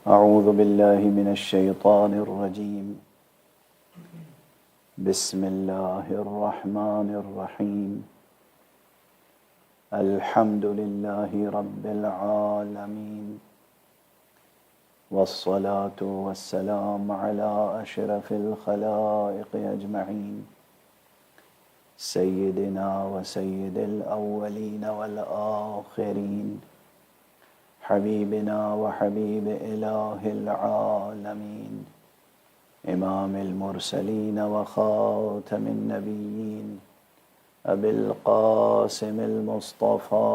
أعوذ بالله من الشيطان الرجيم. بسم الله الرحمن الرحيم. الحمد لله رب العالمين، والصلاة والسلام على أشرف الخلائق أجمعين، سيدنا وسيد الأولين والآخرين، حبيبنا وحبيب إله العالمين، إمام المرسلين وخاتم النبيين، أبي القاسم المصطفى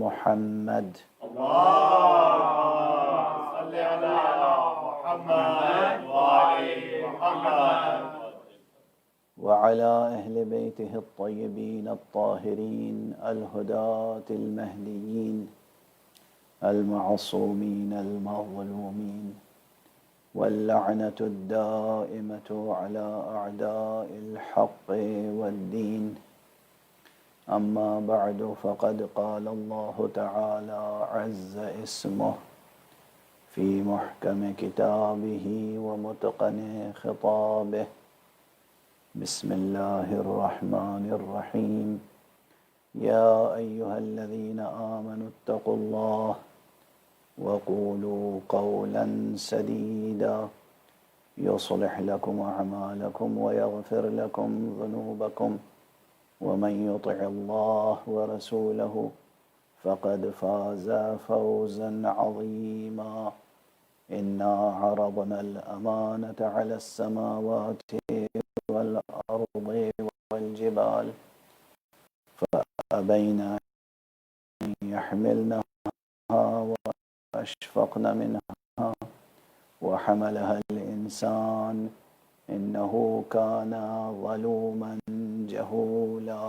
محمد. اللهم صل على محمد وآل محمد وعلى أهل بيته الطيبين الطاهرين الهداة المهديين المعصومين المظلومين، واللعنة الدائمة على أعداء الحق والدين. أما بعد، فقد قال الله تعالى عز اسمه في محكم كتابه ومتقن خطابه. بسم الله الرحمن الرحيم. يا أيها الذين آمنوا اتقوا الله وقولوا قولا سديدا يصلح لكم أعمالكم ويغفر لكم ذنوبكم، ومن يطع الله ورسوله فقد فاز فوزا عظيما. إنا عرضنا الأمانة على السماوات والأرض والجبال فأبين أن يحملنها وأشفقن منها وحملها الإنسان إنه كان ظلوما جهولا.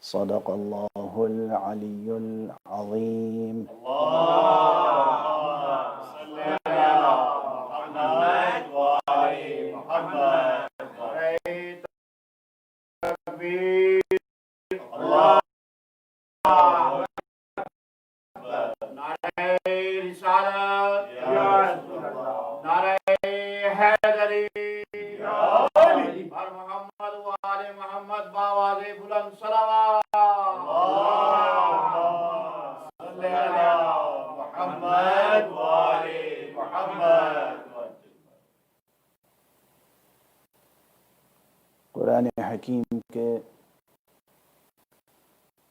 صدق الله العلي العظيم. اللهم صل على محمد وآل محمد. تکبیر، اللہ نعرہ رسالت، نعرہ حیدری، ہر محمد وآل محمد باواز بلند صلوات. اللهم صل على محمد وآل محمد. قرآن حکیم کے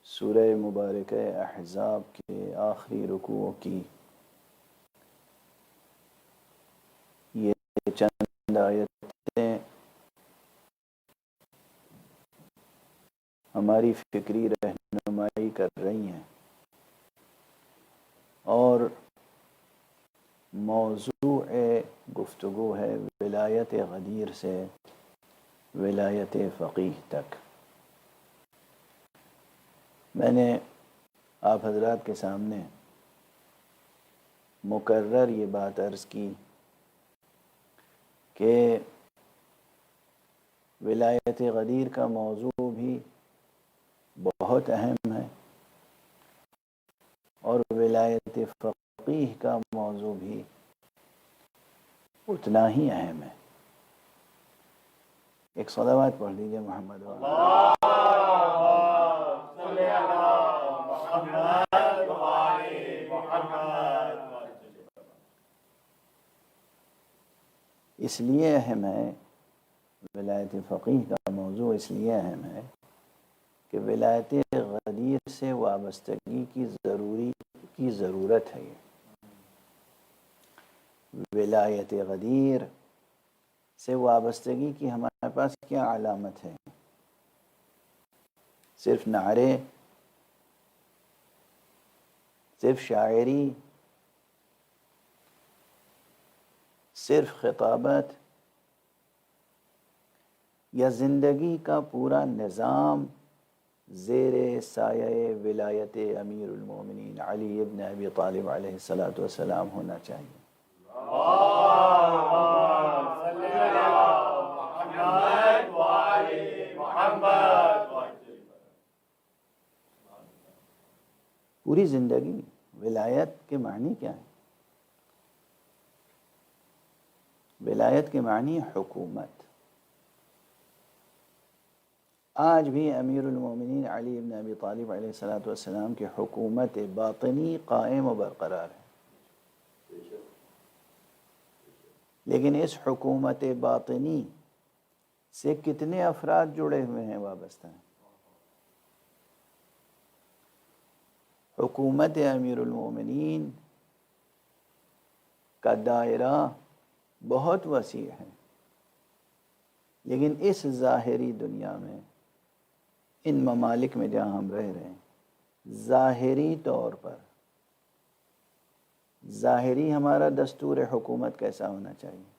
سورہ مبارکہ احزاب کے آخری رکوع کی یہ چند آیتیں ہماری فکری رہنمائی کر رہی ہیں، اور موضوع گفتگو ہے ولایت غدیر سے ولایت فقیہ تک. میں نے آپ حضرات کے سامنے مکرر یہ بات عرض کی کہ ولایت غدیر کا موضوع بھی بہت اہم ہے، اور ولایت فقیہ کا موضوع بھی اتنا ہی اہم ہے. ایک صلوات پڑھ لیجیے محمد اللهم صل على محمد وآل محمد. اس لیے اہم ہے ولایت فقیہ کا موضوع، اس لیے اہم ہے کہ ولایت غدیر سے وابستگی کی ضرورت ہے. ولایت غدیر سے وابستگی کی ہمارے پاس کیا علامت ہے؟ صرف نعرے، صرف شاعری، صرف خطابت، یا زندگی کا پورا نظام زیر سایہ ولایت امیر المومنین علی ابن ابی طالب علیہ السلام ہونا چاہیے؟ اللهم صل على محمد وآل محمد. پوری زندگی ولایت کے معنی کیا ہے؟ ولایت کے معنی حکومت۔ آج بھی امیر المومنین علی بن ابی طالب علیہ الصلوۃ والسلام کی حکومت باطنی قائم و برقرار ہے، لیکن اس حکومت باطنی سے کتنے افراد جڑے ہوئے ہیں، وابستہ ہیں؟ حکومت امیر المومنین کا دائرہ بہت وسیع ہے، لیکن اس ظاہری دنیا میں، ان ممالک میں جہاں ہم رہ رہے ہیں، ظاہری طور پر، ظاہری ہمارا دستور حکومت کیسا ہونا چاہیے،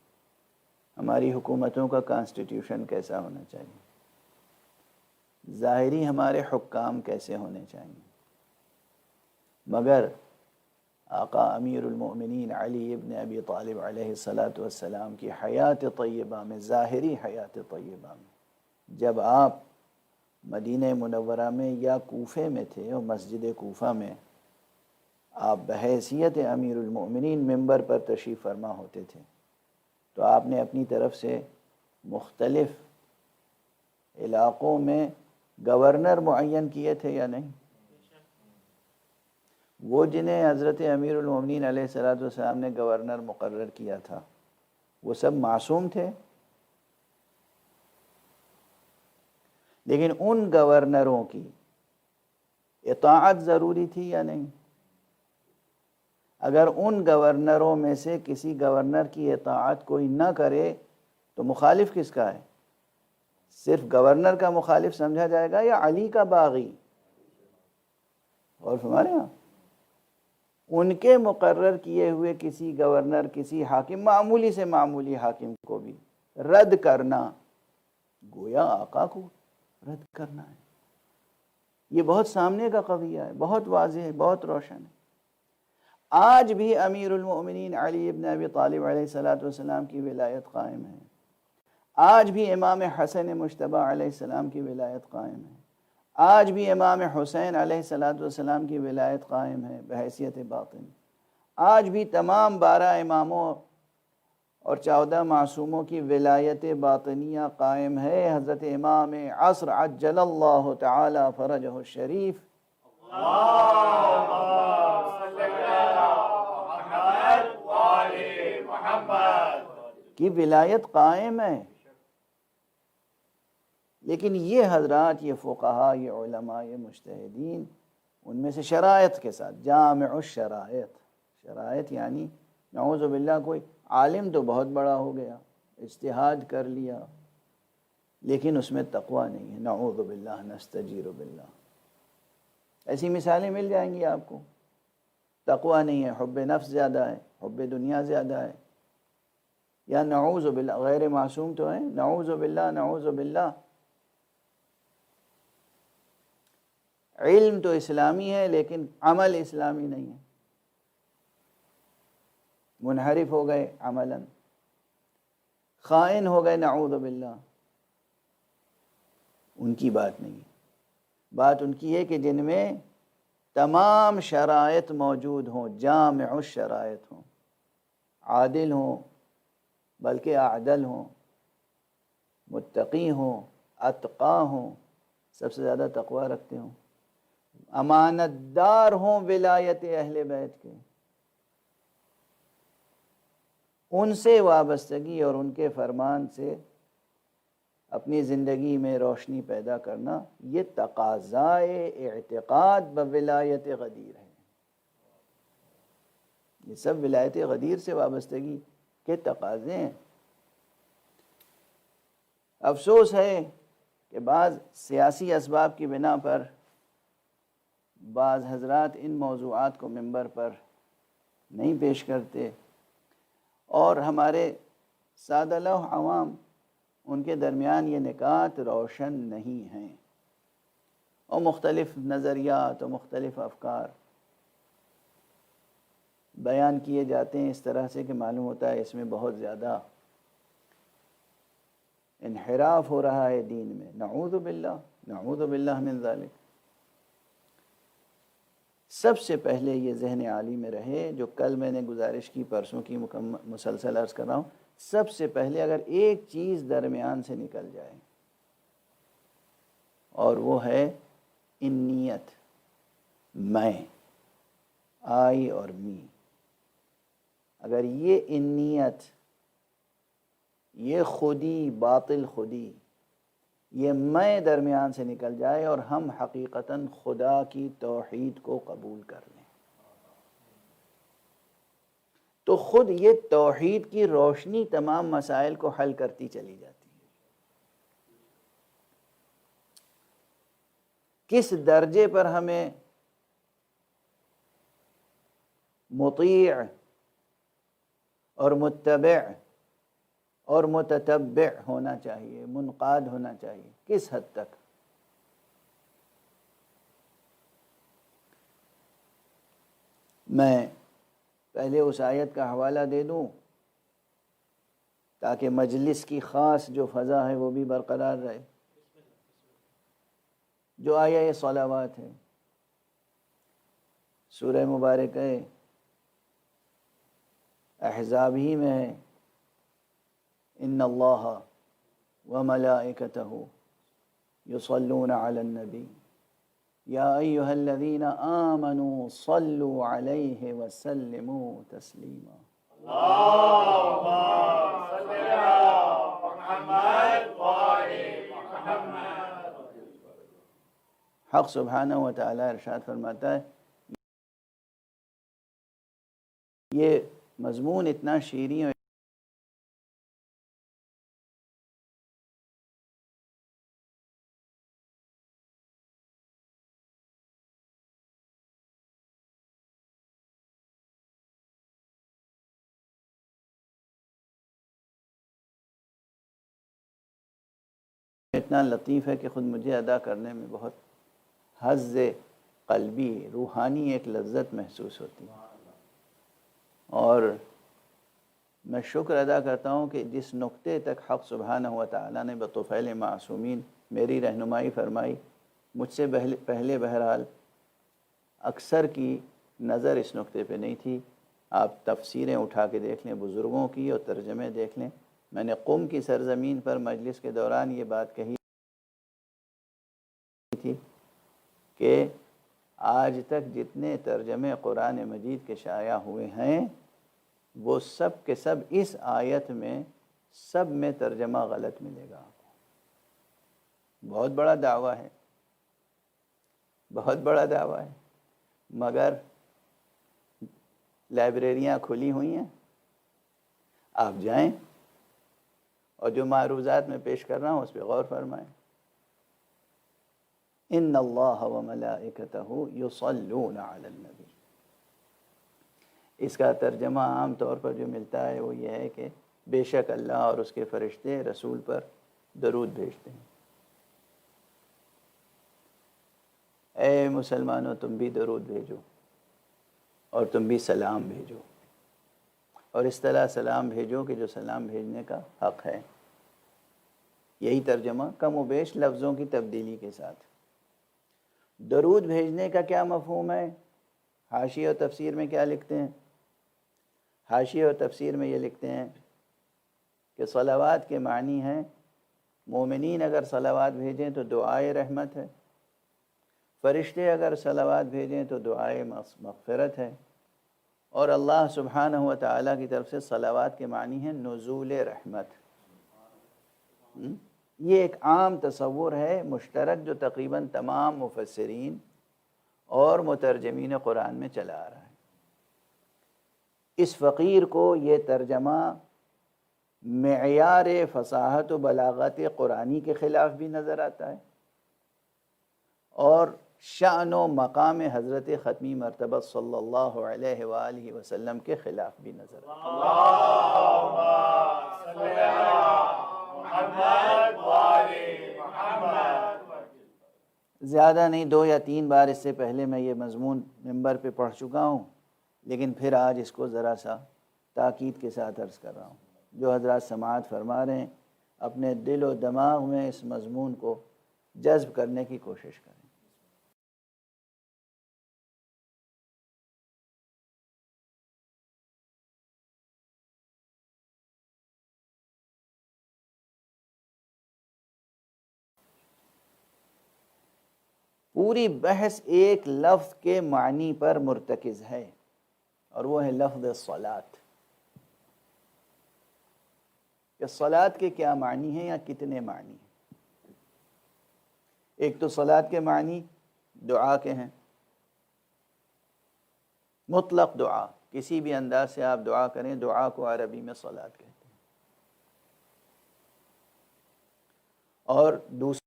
ہماری حکومتوں کا کانسٹیٹیوشن کیسا ہونا چاہیے، ظاہری ہمارے حکام کیسے ہونے چاہیے، مگر آقا امیر المؤمنین علی ابن ابی طالب علیہ الصلاۃ والسلام کی حیات طیبہ میں، ظاہری حیات طیبہ میں، جب آپ مدینہ منورہ میں یا کوفے میں تھے، اور مسجد کوفہ میں آپ بحیثیت امیر المؤمنین ممبر پر تشریف فرما ہوتے تھے، تو آپ نے اپنی طرف سے مختلف علاقوں میں گورنر معین کیے تھے یا نہیں؟ وہ جنہیں حضرت امیر المومنین علیہ الصلوۃ والسلام نے گورنر مقرر کیا تھا، وہ سب معصوم تھے؟ لیکن ان گورنروں کی اطاعت ضروری تھی یا نہیں؟ اگر ان گورنروں میں سے کسی گورنر کی اطاعت کوئی نہ کرے تو مخالف کس کا ہے؟ صرف گورنر کا مخالف سمجھا جائے گا یا علی کا باغی؟ اور ہمارے ہاں ان کے مقرر کیے ہوئے کسی گورنر، کسی حاکم، معمولی سے معمولی حاکم کو بھی رد کرنا، گویا آقا کو رد کرنا ہے۔ یہ بہت سامنے کا قضیہ ہے، بہت واضح ہے، بہت روشن ہے۔ آج بھی امیر المؤمنین علی ابن ابی طالب علیہ الصلوۃ والسلام کی ولایت قائم ہے، آج بھی امام حسن مجتبی علیہ السلام کی ولایت قائم ہے، آج بھی امام حسین علیہ الصلوۃ والسلام کی ولایت قائم ہے بحیثیت باطن، آج بھی تمام 12 اماموں اور 14 معصوموں کی ولایت باطنیہ قائم ہے۔ حضرت امام عصر عجل اللہ تعالی فرجہ الشریف کی ولایت قائم ہے، لیکن یہ حضرات، یہ فقہاء، یہ علماء، یہ مجتہدین، ان میں سے شرائط کے ساتھ، جامع الشرائط، شرائط یعنی نعوذ باللہ کوئی عالم تو بہت بڑا ہو گیا، اجتہاد کر لیا، لیکن اس میں تقوی نہیں ہے، نعوذ باللہ، نستجیر باللہ، ایسی مثالیں مل جائیں گی آپ کو۔ تقوی نہیں ہے، حب نفس زیادہ ہے، حب دنیا زیادہ ہے، یا نعوذ باللہ غیر معصوم تو ہیں، نعوذ باللہ، نعوذ باللہ۔ علم تو اسلامی ہے لیکن عمل اسلامی نہیں ہے، منحرف ہو گئے عملاً، خائن ہو گئے نعوذ باللہ۔ ان کی بات نہیں ہے، بات ان کی ہے کہ جن میں تمام شرائط موجود ہوں، جامع الشرائط ہوں، عادل ہوں، بلکہ اعدل ہوں، متقی ہوں، اتقا ہوں، سب سے زیادہ تقوی رکھتے ہوں، امانت دار ہوں ولایت اہل بیت کے، ان سے وابستگی اور ان کے فرمان سے اپنی زندگی میں روشنی پیدا کرنا، یہ تقاضائے اعتقاد بولایت غدیر ہے۔ یہ سب ولایت غدیر سے وابستگی کے تقاضے ہیں۔ افسوس ہے کہ بعض سیاسی اسباب کی بنا پر بعض حضرات ان موضوعات کو ممبر پر نہیں پیش کرتے، اور ہمارے سادہ لوح عوام، ان کے درمیان یہ نکات روشن نہیں ہیں، اور مختلف نظریات اور مختلف افکار بیان کیے جاتے ہیں اس طرح سے کہ معلوم ہوتا ہے اس میں بہت زیادہ انحراف ہو رہا ہے دین میں، نعوذ باللہ، نعوذ باللہ من ذالک۔ سب سے پہلے یہ ذہن عالی میں رہے، جو کل میں نے گزارش کی، پرسوں کی مسلسل عرض کر رہا ہوں، سب سے پہلے اگر ایک چیز درمیان سے نکل جائے اور وہ ہے انیت، میں، آئی اور می، اگر یہ انیت، یہ خودی، باطل خودی، یہ میں درمیان سے نکل جائے اور ہم حقیقتاً خدا کی توحید کو قبول کر لیں، تو خود یہ توحید کی روشنی تمام مسائل کو حل کرتی چلی جاتی ہے۔ کس درجے پر ہمیں مطیع اور متبع اور متتبع ہونا چاہیے، منقاد ہونا چاہیے، کس حد تک؟ میں پہلے اس آیت کا حوالہ دے دوں تاکہ مجلس کی خاص جو فضا ہے وہ بھی برقرار رہے۔ جو آیہ صلوات ہے، سورہ مبارکہ احزاب ہی میں ہے، ان اللہ وملائکتہ یصلون علی النبی یا ایہا الذین آمنوا صلوا علیہ وسلموا تسلیما۔ حق سبحانہ و تعالی ارشاد فرماتا ہے، یہ مضمون اتنا شیریں اور اتنا لطیف ہے کہ خود مجھے ادا کرنے میں بہت حظ قلبی، روحانی ایک لذت محسوس ہوتی ہے، اور میں شکر ادا کرتا ہوں کہ جس نقطے تک حق سبحانہ و تعالیٰ نے بطفیل معصومین میری رہنمائی فرمائی، مجھ سے پہلے بہرحال اکثر کی نظر اس نقطے پہ نہیں تھی۔ آپ تفسیریں اٹھا کے دیکھ لیں بزرگوں کی اور ترجمے دیکھ لیں۔ میں نے قم کی سرزمین پر مجلس کے دوران یہ بات کہی تھی کہ آج تک جتنے ترجمے قرآن مجید کے شائع ہوئے ہیں وہ سب کے سب اس آیت میں سب میں ترجمہ غلط ملے گا۔ بہت بڑا دعویٰ ہے، بہت بڑا دعویٰ ہے، مگر لائبریریاں کھلی ہوئی ہیں، آپ جائیں اور جو معروضات میں پیش کر رہا ہوں اس پہ غور فرمائیں۔ ان اللہ وملائکتہ یصلون علی النبی، اس کا ترجمہ عام طور پر جو ملتا ہے وہ یہ ہے کہ بے شک اللہ اور اس کے فرشتے رسول پر درود بھیجتے ہیں۔ اے مسلمانوں، تم بھی درود بھیجو اور تم بھی سلام بھیجو، اور اس طرح سلام بھیجو کہ جو سلام بھیجنے کا حق ہے۔ یہی ترجمہ کم و بیش لفظوں کی تبدیلی کے ساتھ۔ درود بھیجنے کا کیا مفہوم ہے؟ حاشیہ اور تفسیر میں کیا لکھتے ہیں؟ حاشیہ اور تفسیر میں یہ لکھتے ہیں کہ صلوات کے معنی ہیں، مومنین اگر صلوات بھیجیں تو دعائے رحمت ہے، فرشتے اگر صلوات بھیجیں تو دعائے مغفرت ہے، اور اللہ سبحانہ و تعالیٰ کی طرف سے صلوات کے معنی ہیں نزول رحمت۔ یہ ایک عام تصور ہے مشترک جو تقریباً تمام مفسرین اور مترجمین قرآن میں چلا آ رہا ہے۔ اس فقیر کو یہ ترجمہ معیار فصاحت و بلاغت قرآنی کے خلاف بھی نظر آتا ہے اور شأن و مقام حضرت ختمی مرتبہ صلی اللہ علیہ وآلہ وسلم کے خلاف بھی نظر آتا ہے۔ زیادہ نہیں، 2 یا 3 بار اس سے پہلے میں یہ مضمون ممبر پہ پڑھ چکا ہوں، لیکن پھر آج اس کو ذرا سا تاکید کے ساتھ عرض کر رہا ہوں۔ جو حضرات سماعت فرما رہے ہیں اپنے دل و دماغ میں اس مضمون کو جذب کرنے کی کوشش کریں۔ پوری بحث ایک لفظ کے معنی پر مرتکز ہے، اور وہ ہے لفظ صلاۃ، کہ صلاۃ کے کیا معنی ہیں یا کتنے معنی ہیں۔ ایک تو صلاۃ کے معنی دعا کے ہیں، مطلق دعا، کسی بھی انداز سے آپ دعا کریں، دعا کو عربی میں صلاۃ کہتے ہیں۔ اور دوسرا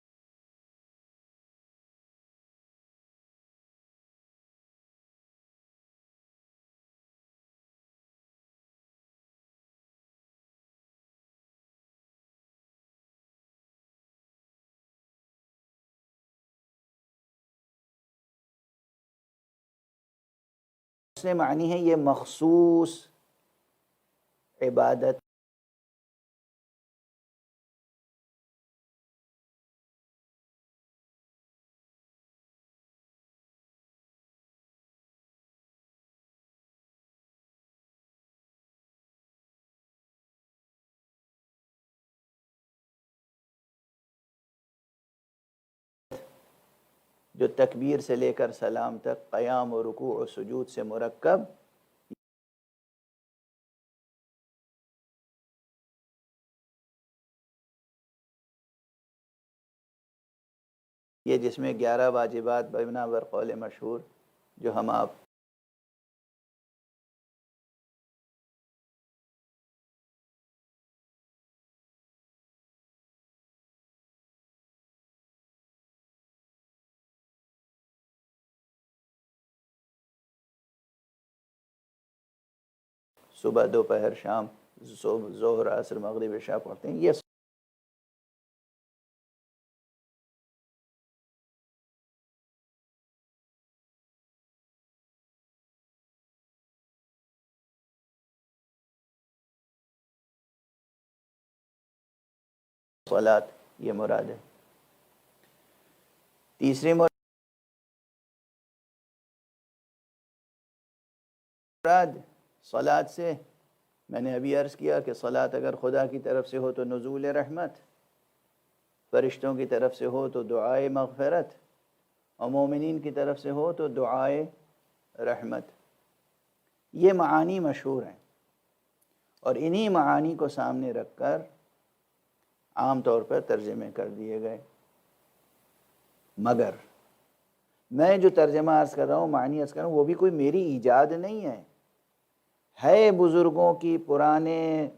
معنی ہے یہ مخصوص عبادت، جو تکبیر سے لے کر سلام تک، قیام و رکوع و سجود سے مرکب، یہ جس میں 11 واجبات بنا بر قول مشہور جو ہم آپ صبح دوپہر شام ظہر عصر مغرب عشاء پڑھتے ہیں، صلاۃ یہ مراد ہے۔ تیسری مراد صلاۃ سے میں نے ابھی عرض کیا کہ صلاۃ اگر خدا کی طرف سے ہو تو نزول رحمت، فرشتوں کی طرف سے ہو تو دعائے مغفرت، اور مومنین کی طرف سے ہو تو دعائے رحمت۔ یہ معانی مشہور ہیں، اور انہی معانی کو سامنے رکھ کر عام طور پر ترجمے کر دیے گئے۔ مگر میں جو ترجمہ عرض کر رہا ہوں، معنی عرض کر رہا ہوں، وہ بھی کوئی میری ایجاد نہیں ہے بزرگوں کی، پرانے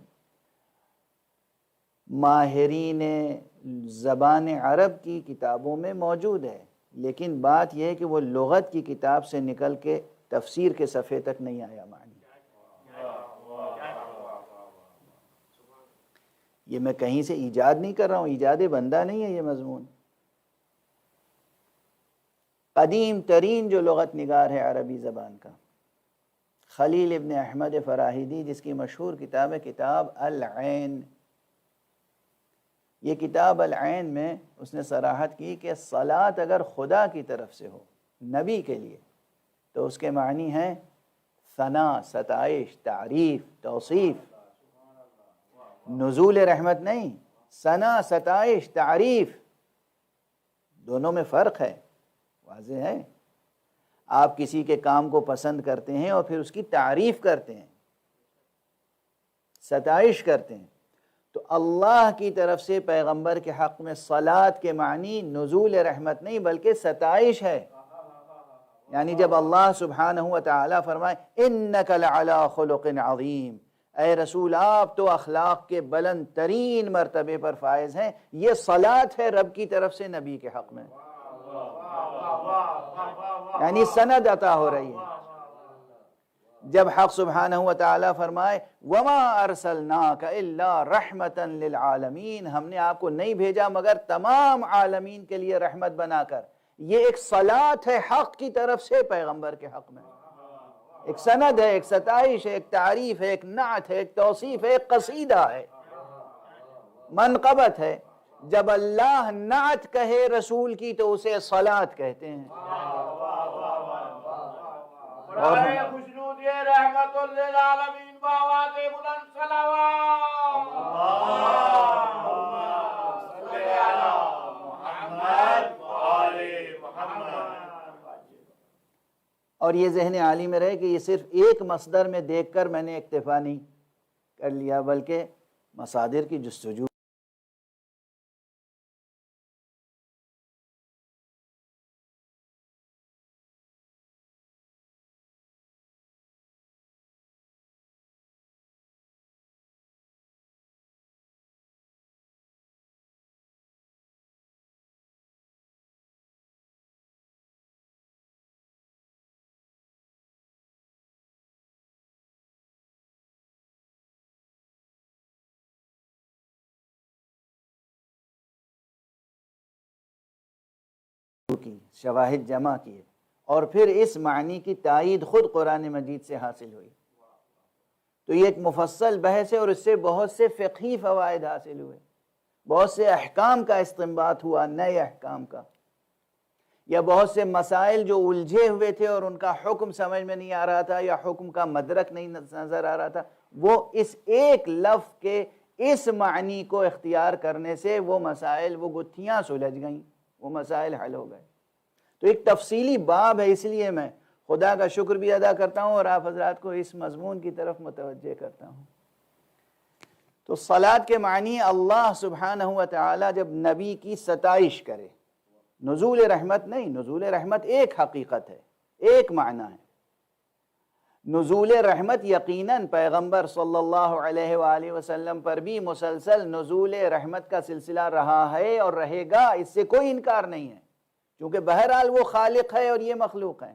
ماہرین زبان عرب کی کتابوں میں موجود ہے، لیکن بات یہ ہے کہ وہ لغت کی کتاب سے نکل کے تفسیر کے صفحے تک نہیں آیا معنی۔ یہ میں کہیں سے ایجاد نہیں کر رہا ہوں، ایجاد بندہ نہیں ہے یہ مضمون۔ قدیم ترین جو لغت نگار ہے عربی زبان کا، خلیل ابن احمد فراہیدی، جس کی مشہور کتاب ہے کتاب العین، یہ کتاب العین میں اس نے صراحت کی کہ صلاۃ اگر خدا کی طرف سے ہو نبی کے لیے تو اس کے معنی ہیں ثنا، ستائش، تعریف، توصیف۔ نزول رحمت نہیں، ثنا، ستائش، تعریف، دونوں میں فرق ہے، واضح ہے۔ آپ کسی کے کام کو پسند کرتے ہیں اور پھر اس کی تعریف کرتے ہیں، ستائش کرتے ہیں، تو اللہ کی طرف سے پیغمبر کے حق میں صلاۃ کے معنی نزول رحمت نہیں بلکہ ستائش ہے۔ یعنی جب اللہ سبحانہ و تعالیٰ فرمائے اِنَّكَ لَعَلَىٰ خُلُقٍ عَظِيمٍ، اے رسول آپ تو اخلاق کے بلند ترین مرتبے پر فائز ہیں، یہ صلاۃ ہے رب کی طرف سے نبی کے حق میں، یعنی سند عطا ہو رہی ہے۔ جب حق سبحانہ و تعالیٰ فرمائے وَمَا أَرْسَلْنَاكَ إِلَّا رَحْمَةً لِلْعَالَمِينَ، ہم نے آپ کو نہیں بھیجا مگر تمام عالمین کے لیے رحمت بنا کر، یہ ایک صلاۃ ہے حق کی طرف سے پیغمبر کے حق میں، ایک سند ہے، ایک ستائش ہے، ایک تعریف ہے، ایک نعت ہے، ایک توصیف ہے، ایک قصیدہ ہے، منقبت ہے۔ جب اللہ نعت کہے رسول کی تو اسے صلاۃ کہتے ہیں۔ خوشنود رحمت للعالمین بآواز بلند صلوات۔ اللہم صل علی محمد و آل محمد۔ اور یہ ذہن عالی میں رہے کہ یہ صرف ایک مصدر میں دیکھ کر میں نے اکتفا نہیں کر لیا، بلکہ مصادر کی جستجو کی، شواہد جمع کیے، اور پھر اس معنی کی تائید خود قرآن مجید سے حاصل ہوئی۔ تو یہ ایک مفصل بحث ہے، اور اس سے بہت سے فقہی فوائد حاصل ہوئے، بہت سے احکام کا استنباط ہوا، نئے احکام کا، یا بہت سے مسائل جو الجھے ہوئے تھے اور ان کا حکم سمجھ میں نہیں آ رہا تھا یا حکم کا مدرک نہیں نظر آ رہا تھا، وہ اس ایک لفظ کے اس معنی کو اختیار کرنے سے وہ مسائل، وہ گتھیاں سلجھ گئیں، وہ مسائل حل ہو گئے۔ تو ایک تفصیلی باب ہے، اس لیے میں خدا کا شکر بھی ادا کرتا ہوں اور آپ حضرات کو اس مضمون کی طرف متوجہ کرتا ہوں۔ تو صلاۃ کے معنی اللہ سبحانہ و تعالی جب نبی کی ستائش کرے، نزول رحمت نہیں، نزول رحمت ایک حقیقت ہے، ایک معنی ہے۔ نزول رحمت یقیناً پیغمبر صلی اللہ علیہ وآلہ وسلم پر بھی مسلسل نزول رحمت کا سلسلہ رہا ہے اور رہے گا، اس سے کوئی انکار نہیں ہے، کیونکہ بہرحال وہ خالق ہے اور یہ مخلوق ہے۔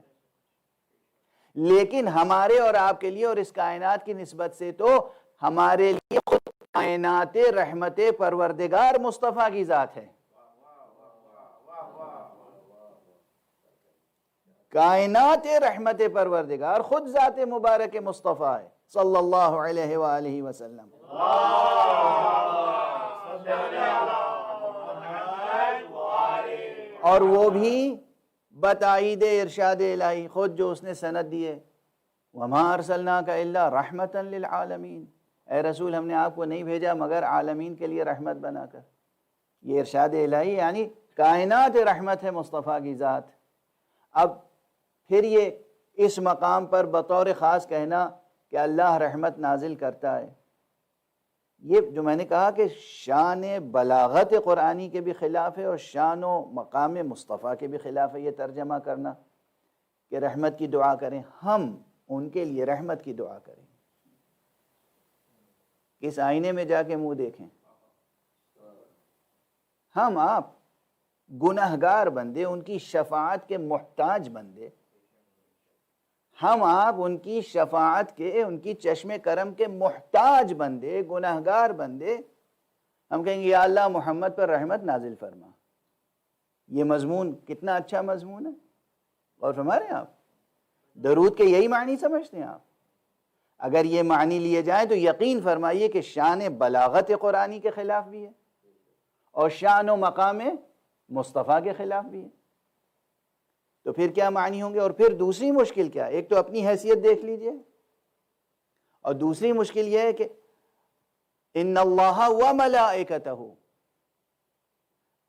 لیکن ہمارے اور آپ کے لیے اور اس کائنات کی نسبت سے تو ہمارے لیے خود کائنات رحمت پروردگار مصطفیٰ کی ذات ہے، کائنات رحمت پروردگار خود ذات مبارک مصطفیٰ ہے صلی اللہ علیہ وآلہ وسلم۔ اور وہ بھی بتائید ارشاد الہی، خود جو اس نے سند دیے، وَمَا أَرْسَلْنَاكَ إِلَّا رَحْمَةً لِلْعَالَمِينَ، اے رسول ہم نے آپ کو نہیں بھیجا مگر عالمین کے لیے رحمت بنا کر۔ یہ ارشاد الہی یعنی کائنات رحمت ہے مصطفیٰ کی ذات۔ اب پھر یہ اس مقام پر بطور خاص کہنا کہ اللہ رحمت نازل کرتا ہے، یہ جو میں نے کہا کہ شان بلاغت قرآنی کے بھی خلاف ہے اور شان و مقام مصطفیٰ کے بھی خلاف ہے یہ ترجمہ کرنا کہ رحمت کی دعا کریں، ہم ان کے لیے رحمت کی دعا کریں۔ کس آئینے میں جا کے منہ دیکھیں، ہم آپ گنہگار بندے، ان کی شفاعت کے محتاج بندے، ہم آپ ان کی شفاعت کے، ان کی چشم کرم کے محتاج بندے، گنہگار بندے، ہم کہیں گے یا اللہ محمد پر رحمت نازل فرما۔ یہ مضمون کتنا اچھا مضمون ہے، اور فرما رہے ہیں آپ درود کے یہی معنی سمجھتے ہیں آپ؟ اگر یہ معنی لیے جائیں تو یقین فرمائیے کہ شان بلاغت قرآنی کے خلاف بھی ہے اور شان و مقام مصطفیٰ کے خلاف بھی ہے۔ تو پھر کیا معنی ہوں گے؟ اور پھر دوسری مشکل کیا ہے؟ ایک تو اپنی حیثیت دیکھ لیجئے، اور دوسری مشکل یہ ہے کہ ان اللہ وملائکتہ،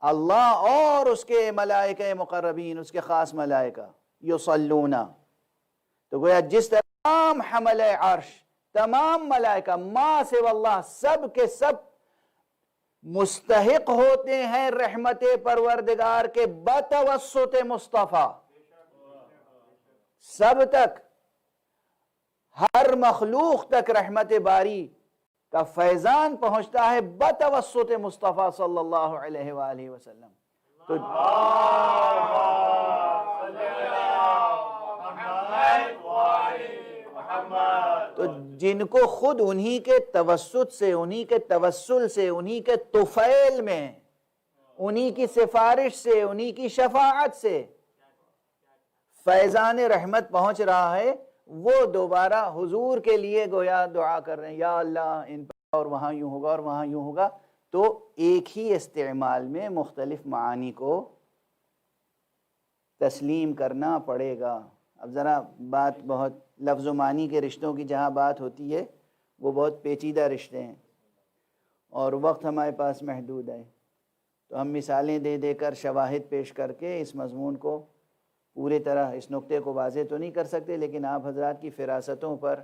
اللہ اور اس کے ملائکہ مقربین، اس کے خاص ملائکہ، یصلون، تو گویا جس طرح تمام حمل عرش، تمام ملائکہ ما سوا اللہ، سب کے سب مستحق ہوتے ہیں رحمت پروردگار کے بتوسط مصطفیٰ، سب تک، ہر مخلوق تک رحمت باری کا فیضان پہنچتا ہے بتوسط مصطفیٰ صلی اللہ علیہ وآلہ وسلم۔ تو جن کو خود انہی کے توسط سے، انہی کے توسل سے، انہی کے طفیل میں، انہی کی سفارش سے، انہی کی شفاعت سے فیضان رحمت پہنچ رہا ہے، وہ دوبارہ حضور کے لیے گویا دعا کر رہے ہیں یا اللہ ان پر، اور وہاں یوں ہوگا اور وہاں یوں ہوگا۔ تو ایک ہی استعمال میں مختلف معانی کو تسلیم کرنا پڑے گا۔ اب ذرا بات بہت لفظ و معنی کے رشتوں کی جہاں بات ہوتی ہے وہ بہت پیچیدہ رشتے ہیں اور وقت ہمارے پاس محدود ہے، تو ہم مثالیں دے دے کر، شواہد پیش کر کے اس مضمون کو پورے طرح اس نقطے کو واضح تو نہیں کر سکتے، لیکن آپ حضرات کی فراستوں پر،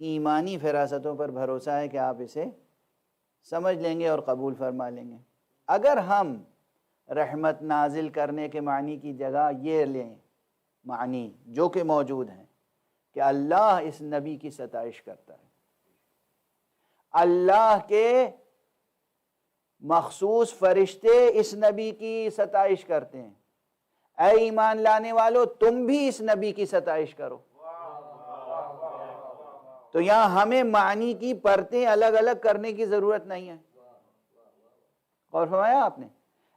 ایمانی فراستوں پر بھروسہ ہے کہ آپ اسے سمجھ لیں گے اور قبول فرما لیں گے۔ اگر ہم رحمت نازل کرنے کے معنی کی جگہ یہ لیں معنی جو کہ موجود ہیں کہ اللہ اس نبی کی ستائش کرتا ہے، اللہ کے مخصوص فرشتے اس نبی کی ستائش کرتے ہیں، اے ایمان لانے والو تم بھی اس نبی کی ستائش کرو، تو یہاں ہمیں معنی کی پرتیں الگ الگ کرنے کی ضرورت نہیں ہے۔ اور فرمایا آپ نے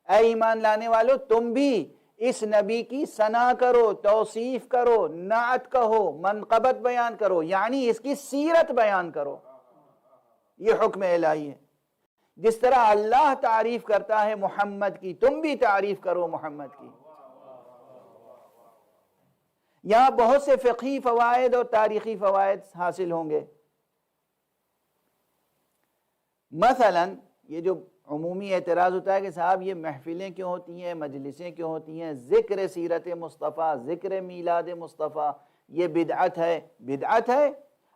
اے ایمان لانے والو تم بھی اس نبی کی ثنا کرو، توصیف کرو، نعت کہو، منقبت بیان کرو، یعنی اس کی سیرت بیان کرو۔ یہ حکم الہی ہے۔ جس طرح اللہ تعریف کرتا ہے محمد کی، تم بھی تعریف کرو محمد کی۔ یہاں بہت سے فقہی فوائد اور تاریخی فوائد حاصل ہوں گے۔ مثلا یہ جو عمومی اعتراض ہوتا ہے کہ صاحب یہ محفلیں کیوں ہوتی ہیں، مجلسیں کیوں ہوتی ہیں، ذکر سیرت مصطفیٰ، ذکر میلاد مصطفیٰ، یہ بدعت ہے۔ بدعت ہے،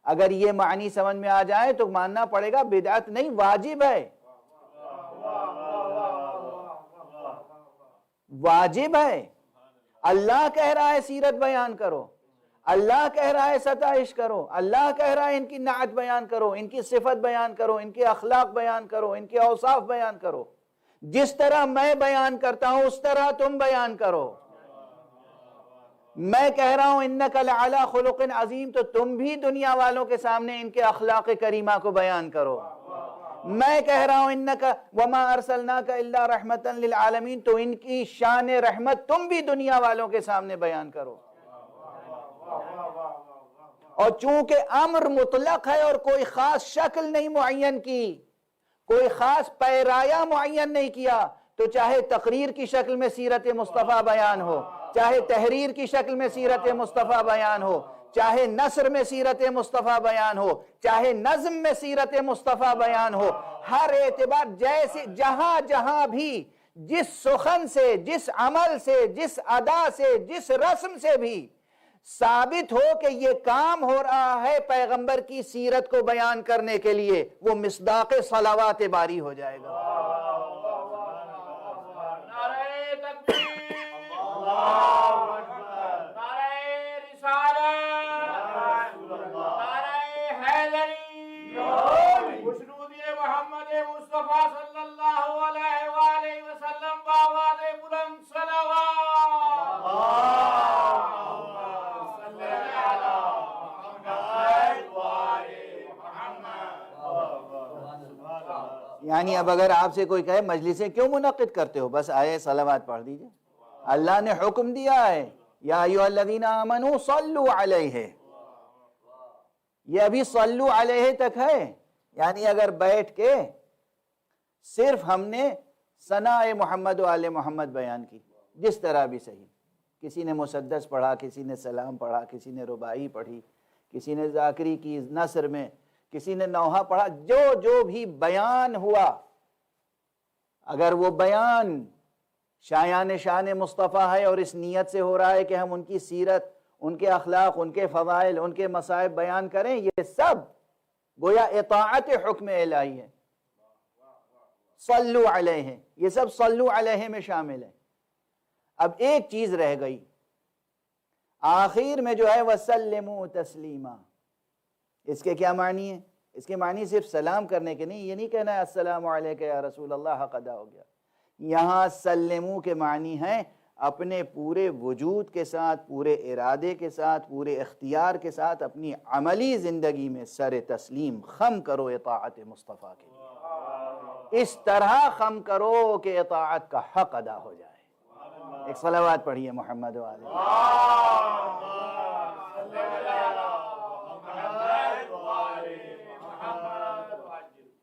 اگر یہ معنی سمجھ میں آ جائے تو ماننا پڑے گا بدعت نہیں، واجب ہے۔ واجب ہے۔ اللہ کہہ رہا ہے سیرت بیان کرو، اللہ کہہ رہا ہے ستائش کرو، اللہ کہہ رہا ہے ان کی نعت بیان کرو، ان کی صفت بیان کرو، ان کے اخلاق بیان کرو، ان کے اوصاف بیان کرو۔ جس طرح میں بیان کرتا ہوں اس طرح تم بیان کرو۔ میں کہہ رہا ہوں انک لعلی خلق عظیم، تو تم بھی دنیا والوں کے سامنے ان کے اخلاق کریمہ کو بیان کرو۔ میں کہہ رہا ہوں انک وما ارسلناک الا رحمتا للعالمین، تو ان کی شان رحمت تم بھی دنیا والوں کے سامنے بیان کرو۔ اور چونکہ امر مطلق ہے اور کوئی خاص شکل نہیں معین کی، کوئی خاص پیرایہ معین نہیں کیا، تو چاہے تقریر کی شکل میں سیرت مصطفیٰ بیان ہو، چاہے تحریر کی شکل میں سیرت مصطفیٰ بیان ہو، چاہے نثر میں سیرت مصطفیٰ بیان ہو، چاہے نظم میں سیرت مصطفیٰ بیان ہو، ہر اعتبار جیسے جہاں جہاں بھی جس سخن سے، جس عمل سے، جس ادا سے، جس رسم سے بھی ثابت ہو کہ یہ کام ہو رہا ہے پیغمبر کی سیرت کو بیان کرنے کے لیے، وہ مصداق صلوات باری ہو جائے گا۔ نعرہ تکبیر، اللہ اکبر، نعرہ رسالت، نعرہ حیدری، خوشنودی محمد مصطفیٰ صلی اللہ علیہ وآلہ وسلم بآواز بلند صلوات۔ یعنی اب اگر آپ سے کوئی کہے مجلسیں کیوں منعقد کرتے ہو، بس آئے صلوات پڑھ دیجئے۔ اللہ نے حکم دیا ہے یا ایھا الذین آمنوا صلوا علیہ، یہ ابھی صلو علیہ تک ہے، یعنی اگر بیٹھ کے صرف ہم نے ثناء محمد و آل محمد بیان کی، جس طرح بھی صحیح، کسی نے مسدس پڑھا، کسی نے سلام پڑھا، کسی نے رباعی پڑھی، کسی نے ذاکری کی نثر میں، کسی نے نوحہ پڑھا، جو بھی بیان ہوا، اگر وہ بیان شایان شان مصطفیٰ ہے اور اس نیت سے ہو رہا ہے کہ ہم ان کی سیرت، ان کے اخلاق، ان کے فضائل، ان کے مصائب بیان کریں، یہ سب گویا اطاعت حکم الہی ہے۔ صلو علیہ، یہ سب صلو علیہ میں شامل ہے۔ اب ایک چیز رہ گئی آخر میں جو ہے وسلموا تسلیما، اس کے کیا معنی ہے؟ اس کے معنی صرف سلام کرنے کے نہیں، یہ نہیں کہنا ہے السلام علیکہ یا رسول اللہ حق ادا ہو گیا۔ یہاں سلموا کے معنی ہے اپنے پورے وجود کے ساتھ، پورے ارادے کے ساتھ، پورے اختیار کے ساتھ اپنی عملی زندگی میں سر تسلیم خم کرو اطاعت مصطفیٰ کے لیے، اس طرح خم کرو کہ اطاعت کا حق ادا ہو جائے۔ ایک صلوات پڑھیے محمد و آلہ۔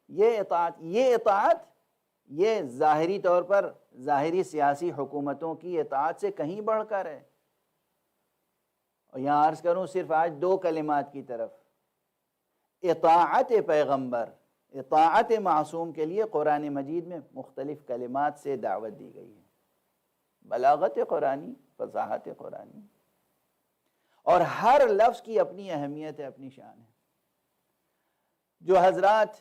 یہ اطاعت یہ ظاہری طور پر ظاہری سیاسی حکومتوں کی اطاعت سے کہیں بڑھ کر ہے۔ اور یہاں عرض کروں صرف آج دو کلمات کی طرف، اطاعت پیغمبر، اطاعت معصوم کے لیے قرآن مجید میں مختلف کلمات سے دعوت دی گئی ہے۔ بلاغت قرآنی فصاحت قرآنی، اور ہر لفظ کی اپنی اہمیت ہے، اپنی شان ہے۔ جو حضرات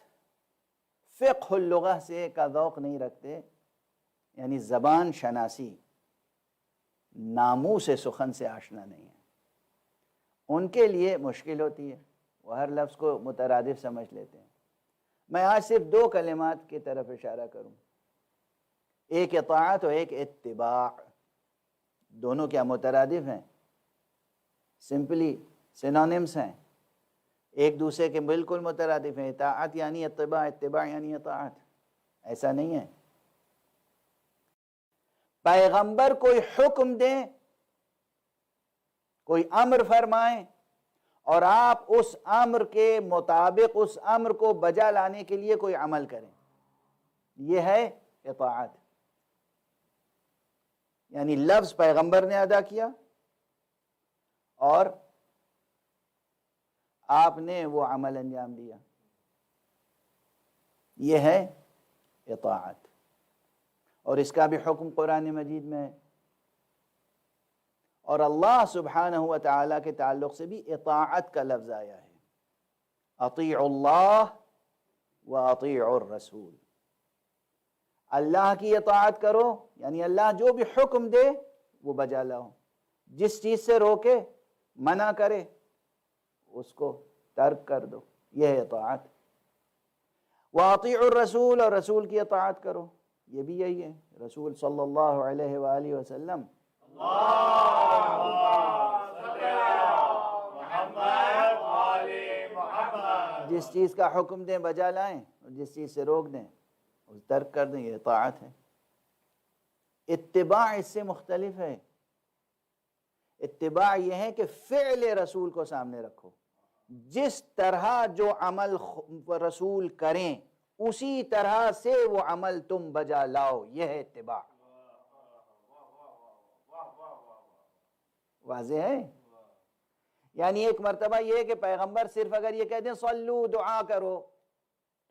فقہ اللغہ سے کا ذوق نہیں رکھتے، یعنی زبان شناسی، ناموس سخن سے آشنا نہیں ہے، ان کے لیے مشکل ہوتی ہے، وہ ہر لفظ کو مترادف سمجھ لیتے ہیں۔ میں آج صرف دو کلمات کی طرف اشارہ کروں، ایک اطاعت اور ایک اتباع۔ دونوں کیا مترادف ہیں؟ سمپلی سینونیمز ہیں، ایک دوسرے کے بالکل مترادف ہیں۔ اطاعت یعنی اتباع، اتباع یعنی اطاعت، ایسا نہیں ہے۔ پیغمبر کوئی حکم دیں، کوئی امر فرمائیں، اور آپ اس امر کے مطابق اس امر کو بجا لانے کے لیے کوئی عمل کریں، یہ ہے اطاعت۔ یعنی لفظ پیغمبر نے ادا کیا اور آپ نے وہ عمل انجام دیا، یہ ہے اطاعت، اور اس کا بھی حکم قرآن مجید میں ہے۔ اور اللہ سبحانہ و تعالیٰ کے تعلق سے بھی اطاعت کا لفظ آیا ہے، اطیعوا اللہ و اطیعوا الرسول۔ اللہ کی اطاعت کرو، یعنی اللہ جو بھی حکم دے وہ بجا لاؤ، جس چیز سے روکے، منع کرے، اس کو ترک کر دو، یہ ہے اطاعت۔ وَأَطِيعُوا الرَّسُولَ، اور رسول کی اطاعت کرو، یہ بھی یہی ہے۔ رسول صلی اللہ علیہ وآلہ وسلم جس چیز کا حکم دیں بجا لائیں، اور جس چیز سے روک دیں اس ترک کر دیں، یہ اطاعت ہے۔ اتباع اس سے مختلف ہے۔ اتباع یہ ہے کہ فعل رسول کو سامنے رکھو، جس طرح جو عمل رسول کریں اسی طرح سے وہ عمل تم بجا لاؤ، یہ ہے اتباع۔ واضح ہے؟ یعنی ایک مرتبہ یہ ہے کہ پیغمبر صرف اگر یہ کہہ دیں صلو، دعا کرو،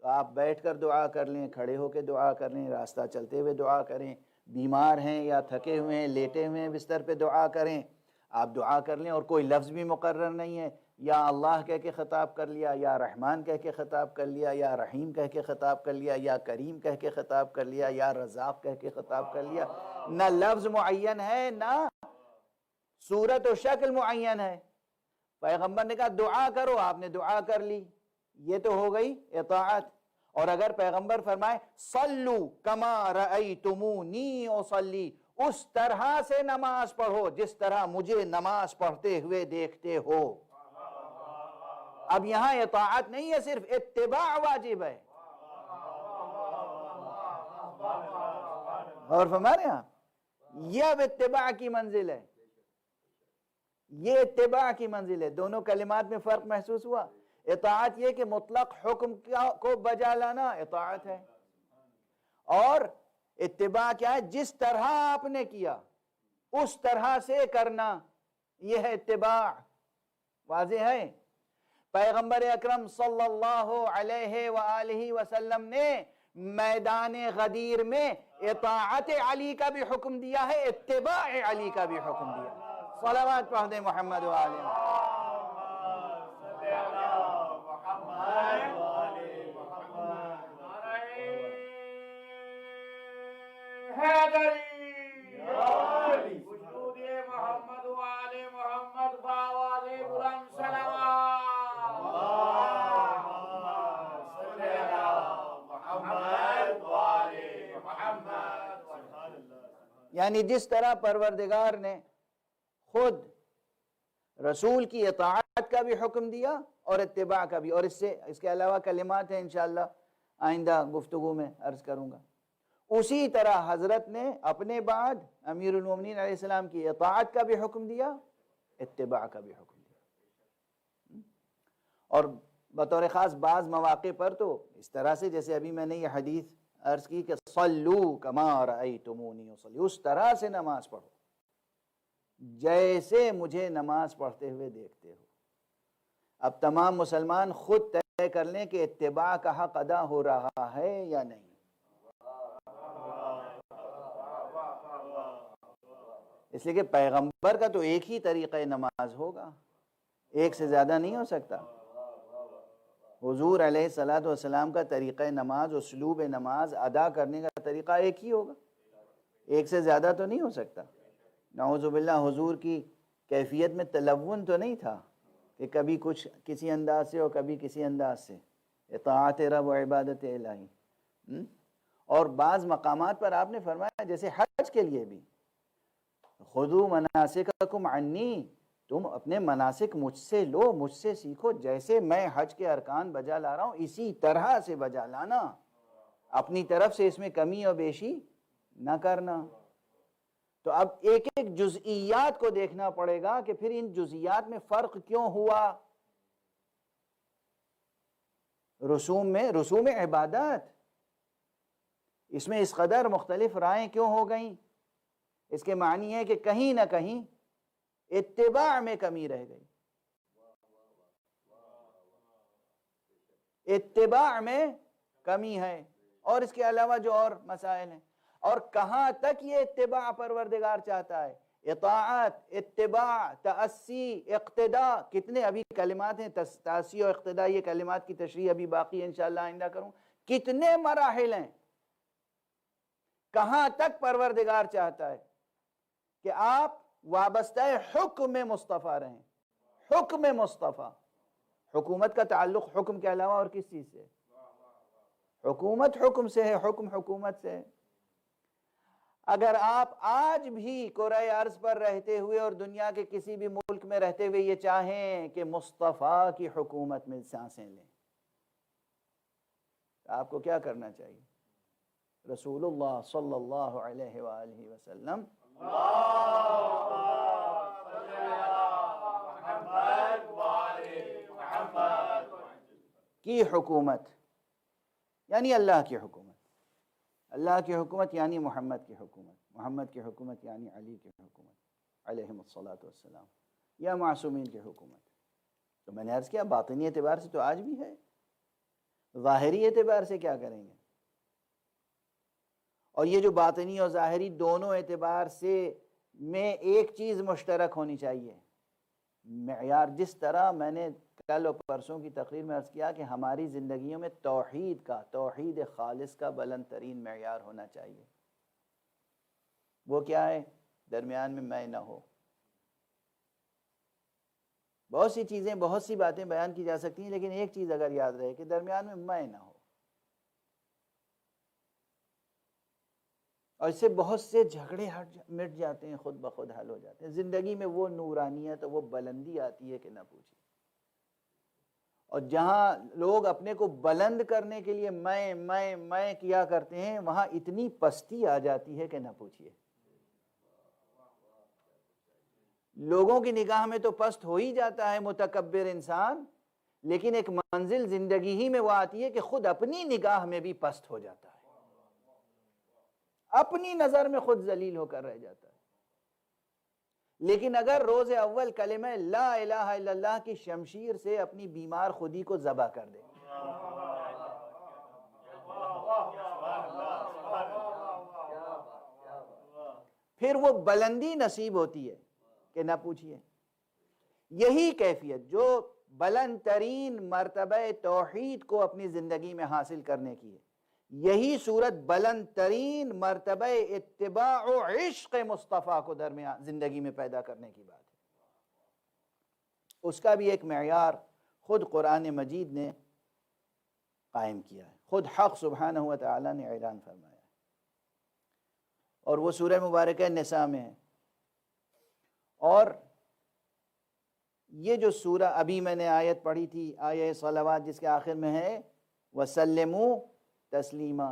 تو آپ بیٹھ کر دعا کر لیں، کھڑے ہو کے دعا کر لیں، راستہ چلتے ہوئے دعا کریں، بیمار ہیں یا تھکے ہوئے ہیں، لیٹے ہوئے ہیں بستر پہ دعا کریں، آپ دعا کر لیں، اور کوئی لفظ بھی مقرر نہیں ہے، یا اللہ کہہ کے خطاب کر لیا، یا رحمان کہہ کے خطاب کر لیا، یا رحیم کہہ کے خطاب کر لیا، یا کریم کہہ کے خطاب کر لیا، یا رزاق کہہ کے خطاب کر لیا۔ نہ لفظ معین ہے، نہ صورت و شکل معین ہے۔ پیغمبر نے کہا دعا کرو، آپ نے دعا کر لی، یہ تو ہو گئی اطاعت۔ اور اگر پیغمبر فرمائے صلو کما رأیتمونی اصلی، اس طرح سے نماز پڑھو جس طرح مجھے نماز پڑھتے ہوئے دیکھتے ہو، اب یہاں اطاعت نہیں ہے، صرف اتباع واجب ہے۔ اور فرما رہے ہیں آپ، یہ اب اتباع کی منزل ہے، یہ اتباع کی منزل ہے۔ دونوں کلمات میں فرق محسوس ہوا؟ اطاعت یہ کہ مطلق حکم کو بجا لانا اطاعت ہے، اور اتباع کیا ہے؟ جس طرح آپ نے کیا اس طرح سے کرنا، یہ ہے اتباع۔ واضح ہے؟ پیغمبر اکرم صلی اللہ علیہ وآلہ وسلم نے میدان غدیر میں اطاعت علی کا بھی حکم دیا ہے، اتباع علی کا بھی حکم دیا ہے۔ صلوات پڑھ دیں محمد وآلہ حیدری وجود محمد وآل محمد باواز بلند صلوات، صلی اللہ محمد وآل محمد۔ یعنی جس طرح پروردگار نے خود رسول کی اطاعت کا بھی حکم دیا اور اتباع کا بھی، اور اس کے علاوہ کلمات ہیں انشاءاللہ آئندہ گفتگو میں عرض کروں گا، اسی طرح حضرت نے اپنے بعد امیر المومنین علیہ السلام کی اطاعت کا بھی حکم دیا، اتباع کا بھی حکم دیا۔ اور بطور خاص بعض مواقع پر تو اس طرح سے، جیسے ابھی میں نے یہ حدیث عرض کی کہ صلو کما رأیتمونی اصلی، اس طرح سے نماز پڑھو جیسے مجھے نماز پڑھتے ہوئے دیکھتے ہو۔ اب تمام مسلمان خود طے کر لیں کہ اتباع کا حق ادا ہو رہا ہے یا نہیں۔ اس لیے کہ پیغمبر کا تو ایک ہی طریقہ نماز ہوگا، ایک سے زیادہ نہیں ہو سکتا۔ حضور علیہ الصلوۃ والسلام کا طریقہ نماز، اسلوب نماز ادا کرنے کا طریقہ ایک ہی ہوگا، ایک سے زیادہ تو نہیں ہو سکتا۔ نعوذ باللہ حضور کی کیفیت میں تلون تو نہیں تھا کہ کبھی کچھ کسی انداز سے اور کبھی کسی انداز سے، اطاعت رب و عبادت الہی۔ اور بعض مقامات پر آپ نے فرمایا جیسے حج کے لیے بھی، خذوا مناسککم عنی، تم اپنے مناسک مجھ سے لو، مجھ سے سیکھو، جیسے میں حج کے ارکان بجا لا رہا ہوں اسی طرح سے بجا لانا، اپنی طرف سے اس میں کمی اور بیشی نہ کرنا۔ تو اب ایک ایک جزئیات کو دیکھنا پڑے گا کہ پھر ان جزئیات میں فرق کیوں ہوا۔ رسوم عبادت، اس میں اس قدر مختلف رائیں کیوں ہو گئیں؟ اس کے معنی ہے کہ کہیں نہ کہیں اتباع میں کمی رہ گئی، اتباع میں کمی ہے، اور اس کے علاوہ جو اور مسائل ہیں۔ اور کہاں تک یہ اتباع پروردگار چاہتا ہے؟ اطاعت، اتباع، تأسی، اقتداء، کتنے ابھی کلمات ہیں، تأسی و اقتداء، یہ کلمات کی تشریح ابھی باقی ہے، انشاءاللہ آئندہ کروں۔ کتنے مراحل ہیں، کہاں تک پروردگار چاہتا ہے کہ آپ وابستہ حکم مصطفیٰ رہیں، حکم مصطفیٰ۔ حکومت کا تعلق حکم کے علاوہ اور کس چیز سے؟ حکومت حکم سے ہے، حکم حکومت سے ہے۔ اگر آپ آج بھی کرۂ ارض پر رہتے ہوئے اور دنیا کے کسی بھی ملک میں رہتے ہوئے یہ چاہیں کہ مصطفیٰ کی حکومت میں سانسیں لیں، آپ کو کیا کرنا چاہیے؟ رسول اللہ صلی اللہ علیہ وآلہ وسلم کی حکومت، یعنی اللہ کی حکومت، اللہ کی حکومت یعنی محمد کی حکومت، محمد کی حکومت یعنی علی کی حکومت علیہم الصلاۃ والسلام، یا معصومین کی حکومت۔ تو میں نے عرض کیا باطنی اعتبار سے تو آج بھی ہے، ظاہری اعتبار سے کیا کریں گے؟ اور یہ جو باطنی اور ظاہری دونوں اعتبار سے میں ایک چیز مشترک ہونی چاہیے، معیار۔ جس طرح میں نے کل اور پرسوں کی تقریر میں عرض کیا کہ ہماری زندگیوں میں توحید خالص کا بلند ترین معیار ہونا چاہیے۔ وہ کیا ہے؟ درمیان میں میں نہ ہو۔ بہت سی چیزیں، بہت سی باتیں بیان کی جا سکتی ہیں، لیکن ایک چیز اگر یاد رہے کہ درمیان میں نہ ہو، اور اس سے بہت سے جھگڑے مٹ جاتے ہیں، خود بخود حل ہو جاتے ہیں۔ زندگی میں وہ نورانیت اور وہ بلندی آتی ہے کہ نہ پوچھیے۔ اور جہاں لوگ اپنے کو بلند کرنے کے لیے میں کیا کرتے ہیں، وہاں اتنی پستی آ جاتی ہے کہ نہ پوچھیے۔ لوگوں کی نگاہ میں تو پست ہو ہی جاتا ہے متکبر انسان، لیکن ایک منزل زندگی ہی میں وہ آتی ہے کہ خود اپنی نگاہ میں بھی پست ہو جاتا ہے، اپنی نظر میں خود ذلیل ہو کر رہ جاتا ہے۔ لیکن اگر روز اول کلمہ لا الہ الا اللہ کی شمشیر سے اپنی بیمار خودی کو ذبح کر دے، پھر وہ بلندی نصیب ہوتی ہے کہ نہ پوچھئے۔ یہی کیفیت جو بلند ترین مرتبہ توحید کو اپنی زندگی میں حاصل کرنے کی ہے، یہی صورت بلند ترین مرتبہ اتباع و عشق مصطفیٰ کو درمیان زندگی میں پیدا کرنے کی بات ہے۔ اس کا بھی ایک معیار خود قرآن مجید نے قائم کیا ہے، خود حق سبحانہ و تعالی نے اعلان فرمایا ہے، اور وہ سورہ مبارکہ نساء میں ہے۔ اور یہ جو سورہ ابھی میں نے آیت پڑھی تھی، آیہ صلوات، جس کے آخر میں ہے وَسَلِّمُوا تسلیمہ،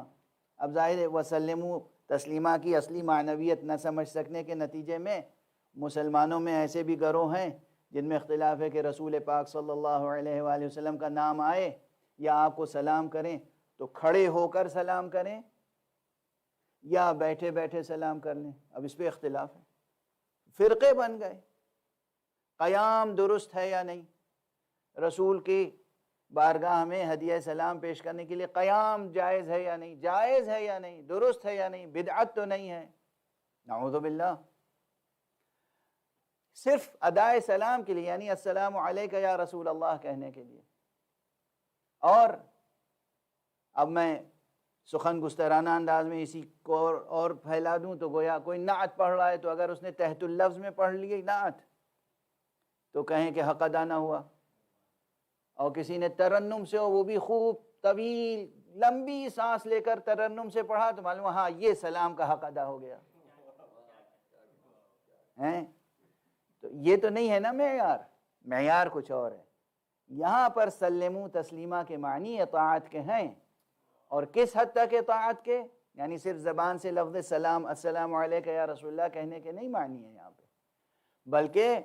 اب ظاہر ہے وسلموا تسلیمہ کی اصلی معنویت نہ سمجھ سکنے کے نتیجے میں مسلمانوں میں ایسے بھی گروہ ہیں جن میں اختلاف ہے کہ رسول پاک صلی اللہ علیہ وآلہ وسلم کا نام آئے یا آپ کو سلام کریں تو کھڑے ہو کر سلام کریں یا بیٹھے بیٹھے سلام کر لیں۔ اب اس پہ اختلاف ہے، فرقے بن گئے۔ قیام درست ہے یا نہیں؟ رسول کی بارگاہ میں ہدیہ سلام پیش کرنے کے لیے قیام جائز ہے یا نہیں؟ جائز ہے یا نہیں؟ درست ہے یا نہیں؟ بدعت تو نہیں ہے؟ نعوذ باللہ۔ صرف ادائے سلام کے لیے، یعنی السلام علیکہ یا رسول اللہ کہنے کے لیے۔ اور اب میں سخن گسترانہ انداز میں اسی کو اور پھیلا دوں تو گویا کوئی نعت پڑھ رہا ہے تو اگر اس نے تحت اللفظ میں پڑھ لی نعت تو کہیں کہ حق ادا نہ ہوا، اور کسی نے ترنم سے ہو وہ بھی خوب طویل لمبی سانس لے کر ترنم سے پڑھا تو معلوم ہاں یہ سلام کا حق ادا ہو گیا ہیں۔ تو یہ تو نہیں ہے نا معیار، معیار کچھ اور ہے۔ یہاں پر سلموا تسلیما کے معنی اطاعت کے ہیں، اور کس حد تک اطاعت کے، یعنی صرف زبان سے لفظ سلام السلام علیکہ یا رسول اللہ کہنے کے نہیں معنی ہے یہاں پہ، بلکہ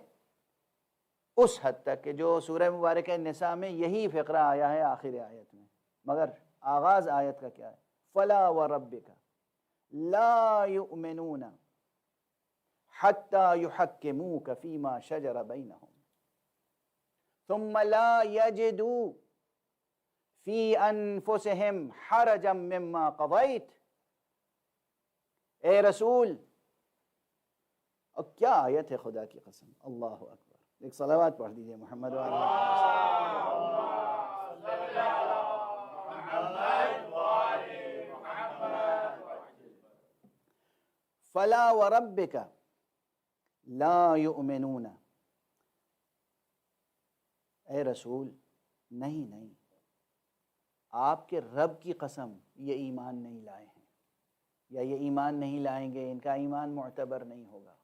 اس حد تک کہ جو سورہ مبارکہ نساء میں یہی فقرہ آیا ہے آخر آیت میں، مگر آغاز آیت کا کیا ہے؟ فلا وربک لا یؤمنون حتی یحکموک فیما شجر بینہم ثم لا یجدوا فی انفسہم حرجا مما قضیت۔ اے رسول، اور کیا آیت ہے خدا کی قسم، اللہ اکبر۔ ایک صلوات پڑھ دیجئے محمد و فلا وربک لا یؤمنون، اے رسول نہیں آپ کے رب کی قسم یہ ایمان نہیں لائے ہیں، یا یہ ایمان نہیں لائیں گے، ان کا ایمان معتبر نہیں ہوگا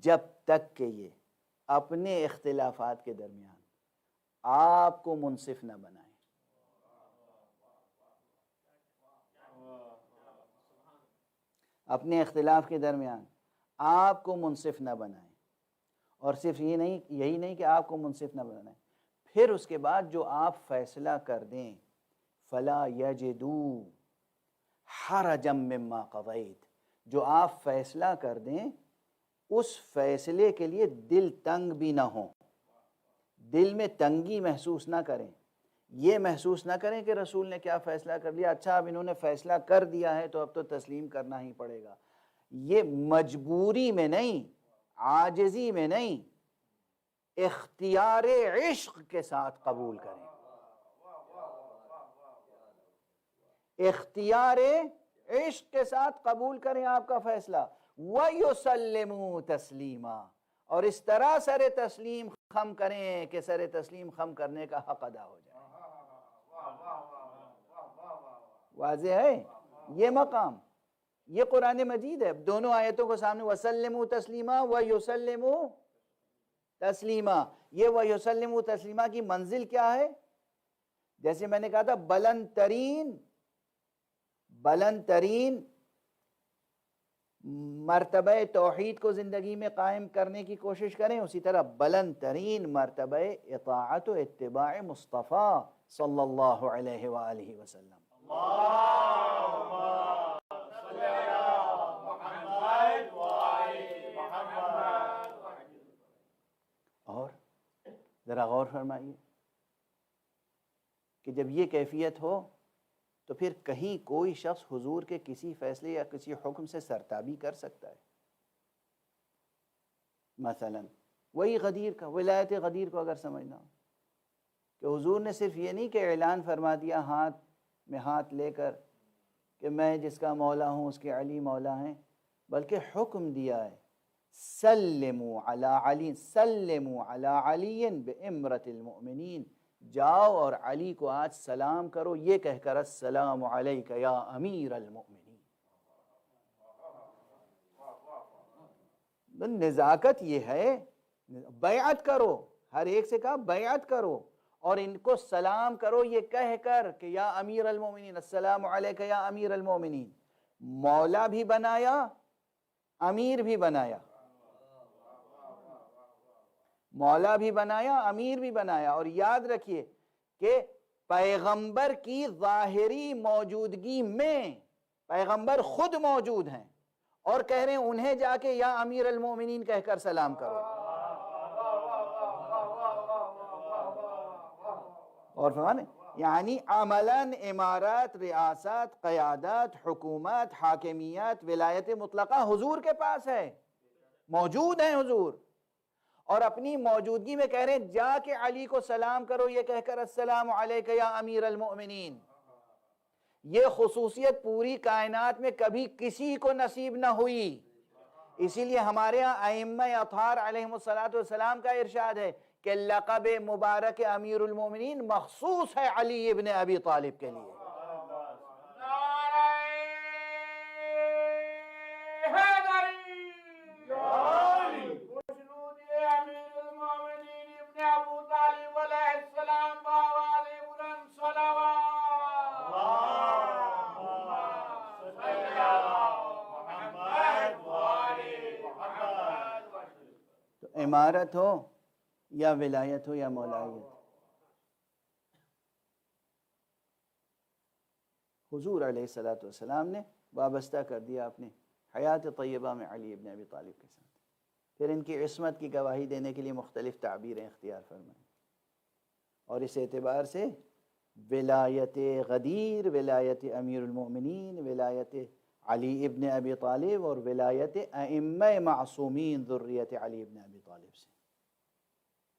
جب تک کہ یہ اپنے اختلافات کے درمیان آپ کو منصف نہ بنائیں۔ اپنے اختلاف کے درمیان آپ کو منصف نہ بنائیں، اور صرف یہی نہیں کہ آپ کو منصف نہ بنائیں، پھر اس کے بعد جو آپ فیصلہ کر دیں فلا یجدوا حرجا مما قضیت، جو آپ فیصلہ کر دیں اس فیصلے کے لیے دل تنگ بھی نہ ہو، دل میں تنگی محسوس نہ کریں، یہ محسوس نہ کریں کہ رسول نے کیا فیصلہ کر لیا، اچھا اب انہوں نے فیصلہ کر دیا ہے تو اب تو تسلیم کرنا ہی پڑے گا، یہ مجبوری میں نہیں، عاجزی میں نہیں، اختیار عشق کے ساتھ قبول کریں، اختیار عشق کے ساتھ قبول کریں آپ کا فیصلہ۔ وَيُسَلِّمُوا تَسْلِيمًا، اور اس طرح سر تسلیم خم کریں کہ سر تسلیم خم کرنے کا حق ادا ہو جائے۔ واضح ہے یہ مقام، یہ قرآن مجید ہے، دونوں آیتوں کو سامنے، وَسَلِّمُوا تَسْلِيمًا وَيُسَلِّمُوا تسلیمہ۔ یہ وَيُسَلِّمُوا تسلیمہ کی منزل کیا ہے؟ جیسے میں نے کہا تھا بلند ترین مرتبہ توحید کو زندگی میں قائم کرنے کی کوشش کریں، اسی طرح بلند ترین مرتبہ اطاعت و اتباع مصطفیٰ صلی اللہ علیہ وآلہ وسلم۔ اور ذرا غور فرمائیے کہ جب یہ کیفیت ہو تو پھر کہیں کوئی شخص حضور کے کسی فیصلے یا کسی حکم سے سرتابی کر سکتا ہے؟ مثلا وہی غدیر کا، ولایت غدیر کو اگر سمجھنا ہو کہ حضور نے صرف یہ نہیں کہ اعلان فرما دیا ہاتھ میں ہاتھ لے کر کہ میں جس کا مولا ہوں اس کے علی مولا ہیں، بلکہ حکم دیا ہے سلموا علی علی بامرۃ المؤمنین، جاؤ اور علی کو آج سلام کرو یہ کہہ کر السلام علیک یا امیر المؤمنین۔ نزاکت یہ ہے، بیعت کرو، ہر ایک سے کہا بیعت کرو، اور ان کو سلام کرو یہ کہہ کر کہ یا امیر المؤمنین، السلام علیک یا امیر المؤمنین۔ مولا بھی بنایا، امیر بھی بنایا، مولا بھی بنایا، امیر بھی بنایا۔ اور یاد رکھیے کہ پیغمبر کی ظاہری موجودگی میں پیغمبر خود موجود ہیں اور کہہ رہے ہیں انہیں جا کے یا امیر المومنین کہہ کر سلام کرو۔ اور فرمانے یعنی عملاً امارات، ریاست، قیادت، حکومت، حاکمیت، ولایت مطلقہ حضور کے پاس ہے، موجود ہیں حضور، اور اپنی موجودگی میں کہہ رہے ہیں جا کے علی کو سلام کرو، یہ کہہ کر السلام علیک یا امیر المؤمنین۔ یہ خصوصیت پوری کائنات میں کبھی کسی کو نصیب نہ ہوئی، اسی لیے ہمارے ہاں ائمہ اطہار علیہم السلام کا ارشاد ہے کہ لقب مبارک امیر المومنین مخصوص ہے علی ابن ابی طالب کے لیے۔ نعرہ حیدری، خشنود امیر المومنین ابن ابو طالب علیہ السلام بآواز بلند صلوات۔ تو امارت ہو یا ولایت ہو یا مولایت، حضور علیہ السلام نے وابستہ کر دیا اپنے حیات طیبہ میں علی ابن ابی طالب کے ساتھ۔ پھر ان کی عصمت کی گواہی دینے کے لیے مختلف تعبیریں اختیار فرمائیں، اور اس اعتبار سے ولایت غدیر، ولایت امیر المؤمنین، ولایت علی ابن ابی طالب، اور ولایت ائمہ معصومین ذریت علی ابن ابی طالب سے،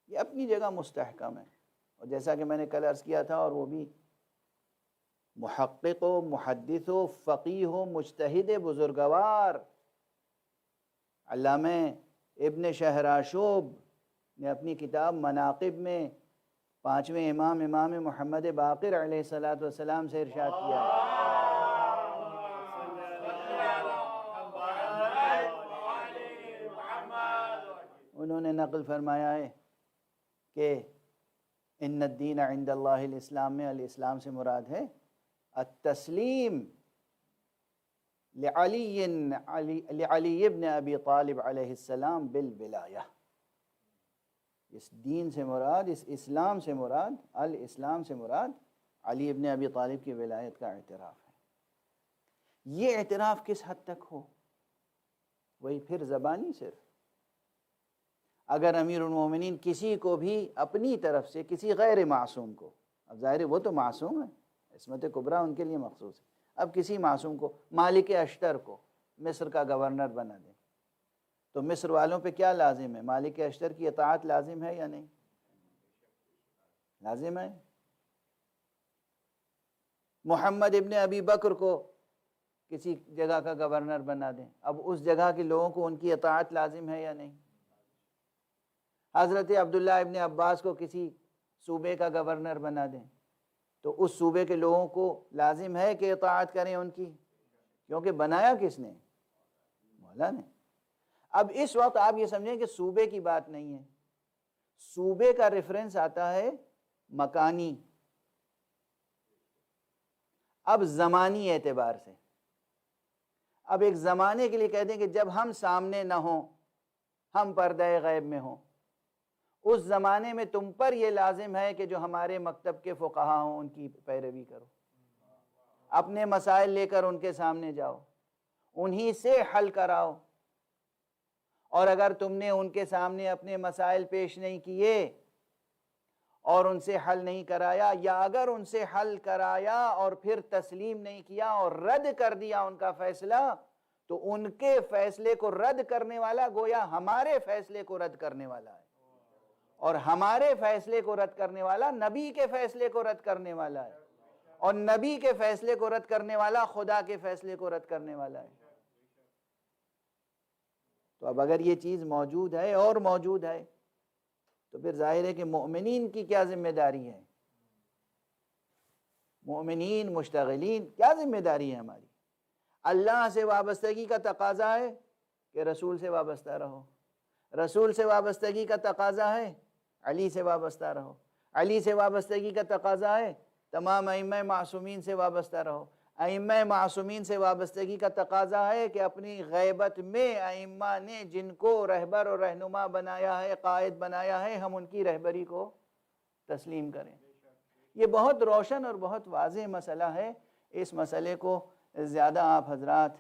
یہ اپنی جگہ مستحکم ہے۔ اور جیسا کہ میں نے کل عرض کیا تھا، اور وہ بھی محقق و محدث و فقیہ و مجتہد بزرگوار علامہ ابن شہراشوب نے اپنی کتاب مناقب میں پانچویں امام محمد باقر علیہ السلام سے ارشاد کیا ہے، انہوں نے نقل فرمایا ہے کہ ان الدین عند اللہ الاسلام میں الاسلام سے مراد ہے التسلیم لعلی ابن ابی طالب علیہ السلام بالولایہ۔ اس دین سے مراد، اس اسلام سے مراد، الاسلام سے مراد علی ابن ابی طالب کی ولایت کا اعتراف ہے۔ یہ اعتراف کس حد تک ہو؟ وہی پھر زبانی صرف، اگر امیر المومنین کسی کو بھی اپنی طرف سے کسی غیر معصوم کو، اب ظاہر ہے وہ تو معصوم ہے، عصمت کبریٰ ان کے لیے مخصوص ہے، اب کسی معصوم کو، مالک اشتر کو مصر کا گورنر بنا دیں، تو مصر والوں پہ کیا لازم ہے؟ مالک اشتر کی اطاعت لازم ہے یا نہیں؟ لازم ہے۔ محمد ابن ابی بکر کو کسی جگہ کا گورنر بنا دیں، اب اس جگہ کے لوگوں کو ان کی اطاعت لازم ہے یا نہیں؟ حضرت عبداللہ ابن عباس کو کسی صوبے کا گورنر بنا دیں تو اس صوبے کے لوگوں کو لازم ہے کہ اطاعت کریں ان کی، کیونکہ بنایا کس نے؟ مولا نے۔ اب اس وقت آپ یہ سمجھیں کہ صوبے کی بات نہیں ہے، صوبے کا ریفرنس آتا ہے مکانی، اب زمانی اعتبار سے، اب ایک زمانے کے لیے کہہ دیں کہ جب ہم سامنے نہ ہوں، ہم پردہ غیب میں ہوں، اس زمانے میں تم پر یہ لازم ہے کہ جو ہمارے مکتب کے فقہا ہوں ان کی پیروی کرو، اپنے مسائل لے کر ان کے سامنے جاؤ، انہی سے حل کراؤ، اور اگر تم نے ان کے سامنے اپنے مسائل پیش نہیں کیے اور ان سے حل نہیں کرایا، یا اگر ان سے حل کرایا اور پھر تسلیم نہیں کیا اور رد کر دیا ان کا فیصلہ، تو ان کے فیصلے کو رد کرنے والا گویا ہمارے فیصلے کو رد کرنے والا ہے، اور ہمارے فیصلے کو رد کرنے والا نبی کے فیصلے کو رد کرنے والا ہے، اور نبی کے فیصلے کو رد کرنے والا خدا کے فیصلے کو رد کرنے والا ہے۔ تو اب اگر یہ چیز موجود ہے اور موجود ہے تو پھر ظاہر ہے کہ مومنین کی کیا ذمہ داری ہے؟ مومنین مشتغلین کیا ذمہ داری ہے ہماری؟ اللہ سے وابستگی کا تقاضا ہے کہ رسول سے وابستہ رہو، رسول سے وابستگی کا تقاضا ہے علی سے وابستہ رہو، علی سے وابستگی کا تقاضا ہے تمام ائمہ معصومین سے وابستہ رہو، ائمہ معصومین سے وابستگی کا تقاضا ہے کہ اپنی غیبت میں ائمہ نے جن کو رہبر اور رہنما بنایا ہے، قائد بنایا ہے، ہم ان کی رہبری کو تسلیم کریں۔ یہ بہت روشن اور بہت واضح مسئلہ ہے، اس مسئلے کو زیادہ آپ حضرات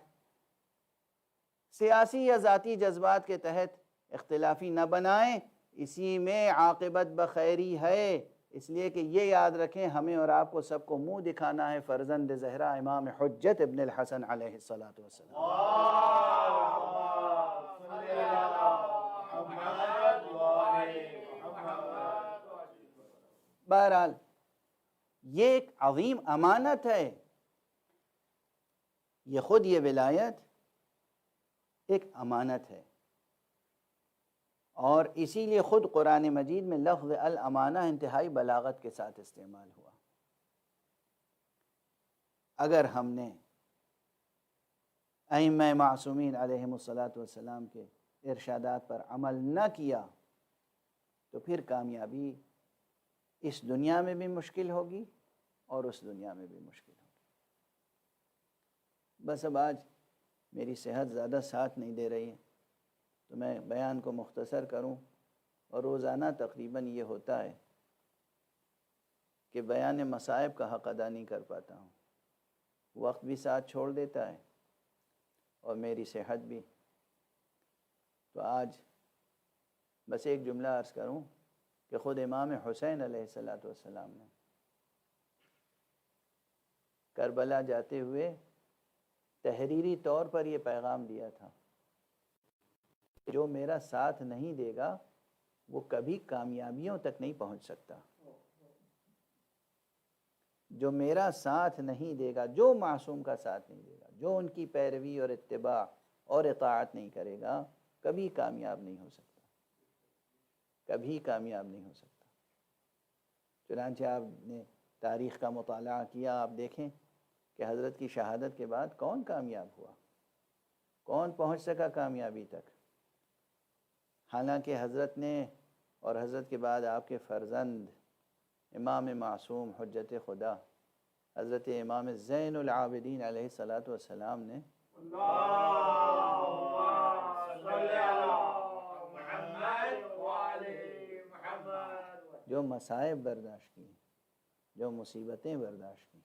سیاسی یا ذاتی جذبات کے تحت اختلافی نہ بنائیں، اسی میں عاقبت بخیری ہے، اس لیے کہ یہ یاد رکھیں ہمیں اور آپ کو سب کو منہ دکھانا ہے فرزند زہرا امام حجت ابن الحسن علیہ الصلوۃ والسلام۔ بہرحال یہ ایک عظیم امانت ہے، یہ ولایت ایک امانت ہے، اور اسی لیے خود قرآن مجید میں لفظ الامانہ انتہائی بلاغت کے ساتھ استعمال ہوا۔ اگر ہم نے ائمہ معصومین علیہم الصلاۃ کے ارشادات پر عمل نہ کیا تو پھر کامیابی اس دنیا میں بھی مشکل ہوگی اور اس دنیا میں بھی مشکل ہوگی۔ بس اب آج میری صحت زیادہ ساتھ نہیں دے رہی ہے تو میں بیان کو مختصر کروں، اور روزانہ تقریباً یہ ہوتا ہے کہ بیان مصائب کا حق ادا نہیں کر پاتا ہوں، وقت بھی ساتھ چھوڑ دیتا ہے اور میری صحت بھی۔ تو آج بس ایک جملہ عرض کروں کہ خود امام حسین علیہ السلام نے کربلا جاتے ہوئے تحریری طور پر یہ پیغام دیا تھا، جو میرا ساتھ نہیں دے گا وہ کبھی کامیابیوں تک نہیں پہنچ سکتا۔ جو میرا ساتھ نہیں دے گا، جو معصوم کا ساتھ نہیں دے گا، جو ان کی پیروی اور اتباع اور اطاعت نہیں کرے گا، کبھی کامیاب نہیں ہو سکتا، کبھی کامیاب نہیں ہو سکتا۔ چنانچہ آپ نے تاریخ کا مطالعہ کیا، آپ دیکھیں کہ حضرت کی شہادت کے بعد کون کامیاب ہوا، کون پہنچ سکا کامیابی تک؟ حالانکہ حضرت نے اور حضرت کے بعد آپ کے فرزند امام معصوم حجت خدا حضرت امام زین العابدین علیہ السلام نے جو مصائب برداشت کی، جو مصیبتیں برداشت کی۔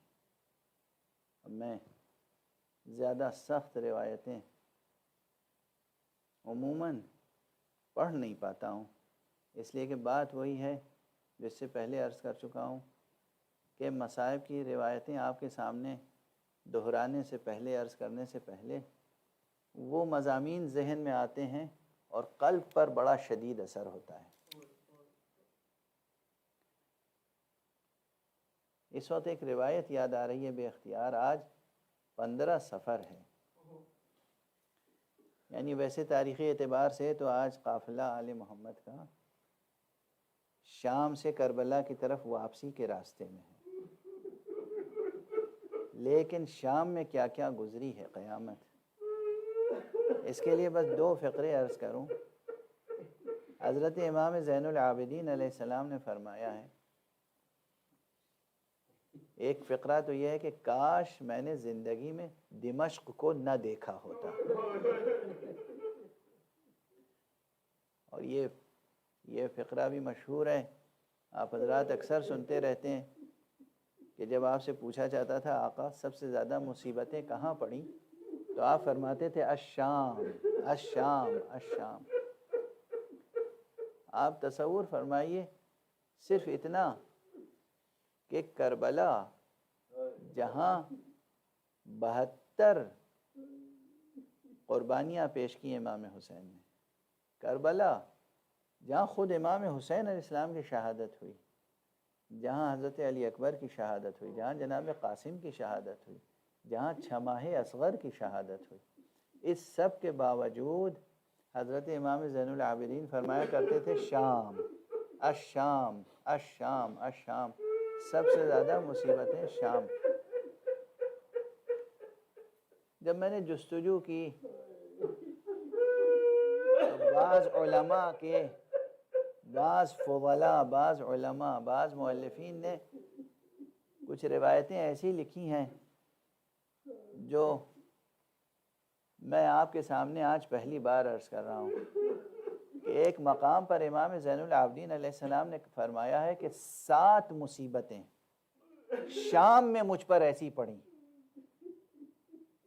اب میں زیادہ سخت روایتیں عموماً پڑھ نہیں پاتا ہوں، اس لیے کہ بات وہی ہے جو اس سے پہلے عرض کر چکا ہوں کہ مصائب کی روایتیں آپ کے سامنے دہرانے سے پہلے، عرض کرنے سے پہلے، وہ مضامین ذہن میں آتے ہیں اور قلب پر بڑا شدید اثر ہوتا ہے۔ اس وقت ایک روایت یاد آ رہی ہے بے اختیار، آج 15 صفر ہے، یعنی ویسے تاریخی اعتبار سے تو آج قافلہ آل محمد کا شام سے کربلا کی طرف واپسی کے راستے میں ہے، لیکن شام میں کیا کیا گزری ہے قیامت، اس کے لیے بس 2 فقرے عرض کروں۔ حضرت امام زین العابدین علیہ السلام نے فرمایا ہے، ایک فقرہ تو یہ ہے کہ کاش میں نے زندگی میں دمشق کو نہ دیکھا ہوتا، اور یہ فقرہ بھی مشہور ہے، آپ حضرات اکثر سنتے رہتے ہیں کہ جب آپ سے پوچھا جاتا تھا آقا سب سے زیادہ مصیبتیں کہاں پڑیں، تو آپ فرماتے تھے الشام الشام الشام۔ آپ تصور فرمائیے صرف اتنا کہ کربلا جہاں 72 قربانیاں پیش کی امام حسین نے، کربلا جہاں خود امام حسین علیہ السلام کی شہادت ہوئی، جہاں حضرت علی اکبر کی شہادت ہوئی، جہاں جناب قاسم کی شہادت ہوئی، جہاں چھماہ اصغر کی شہادت ہوئی، اس سب کے باوجود حضرت امام زین العابدین فرمایا کرتے تھے شام الشام الشام الشام، سب سے زیادہ مصیبتیں شام۔ جب میں نے جستجو کی تو بعض علماء کے، بعض فضلاء، بعض علماء، بعض مؤلفین نے کچھ روایتیں ایسی لکھی ہیں جو میں آپ کے سامنے آج پہلی بار عرض کر رہا ہوں کہ ایک مقام پر امام زین العابدین علیہ السلام نے فرمایا ہے کہ 7 مصیبتیں شام میں مجھ پر ایسی پڑیں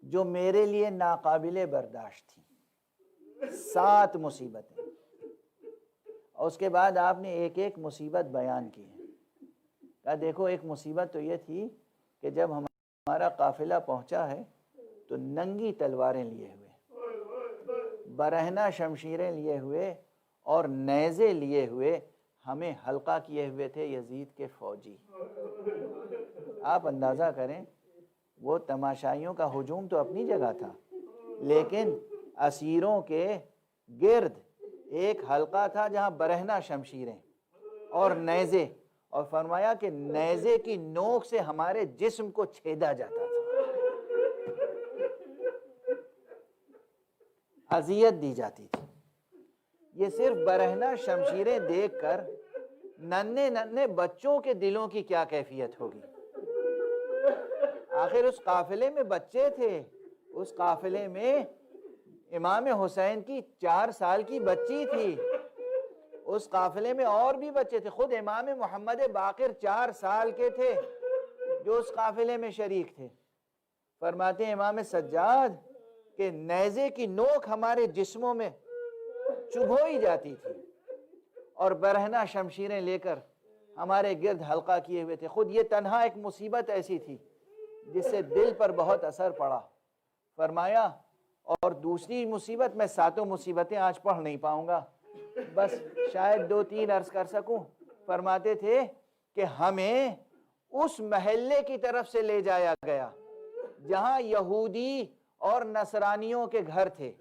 جو میرے لیے ناقابل برداشت تھیں، 7 مصیبتیں، اور اس کے بعد آپ نے ایک ایک مصیبت بیان کی ہے۔ کہا دیکھو ایک مصیبت تو یہ تھی کہ جب ہمارا قافلہ پہنچا ہے تو ننگی تلواریں لیے ہوئے، برہنہ شمشیریں لیے ہوئے اور نیزے لیے ہوئے ہمیں حلقہ کیے ہوئے تھے یزید کے فوجی۔ آپ اندازہ کریں، وہ تماشائیوں کا ہجوم تو اپنی جگہ تھا، لیکن اسیروں کے گرد ایک حلقہ تھا جہاں برہنہ شمشیریں اور نیزے، اور فرمایا کہ نیزے کی نوک سے ہمارے جسم کو چھیدا جاتا تھا، اذیت دی جاتی تھی۔ یہ صرف برہنہ شمشیریں دیکھ کر ننھے ننھے بچوں کے دلوں کی کیا کیفیت ہوگی۔ آخر اس قافلے میں بچے تھے، اس قافلے میں امام حسین کی 4 سال کی بچی تھی، اس قافلے میں اور بھی بچے تھے، خود امام محمد باقر 4 سال کے تھے جو اس قافلے میں شریک تھے۔ فرماتے ہیں امام سجاد کہ نیزے کی نوک ہمارے جسموں میں چبھوئی جاتی تھی اور برہنہ شمشیریں لے کر ہمارے گرد حلقہ کیے ہوئے تھے۔ خود یہ تنہا ایک مصیبت ایسی تھی جس سے دل پر بہت اثر پڑا۔ فرمایا اور دوسری مصیبت، میں 7 مصیبتیں آج پڑھ نہیں پاؤں گا، بس شاید 2-3 عرض کر سکوں۔ فرماتے تھے کہ ہمیں اس محلے کی طرف سے لے جایا گیا جہاں یہودی اور نصرانیوں کے گھر تھے،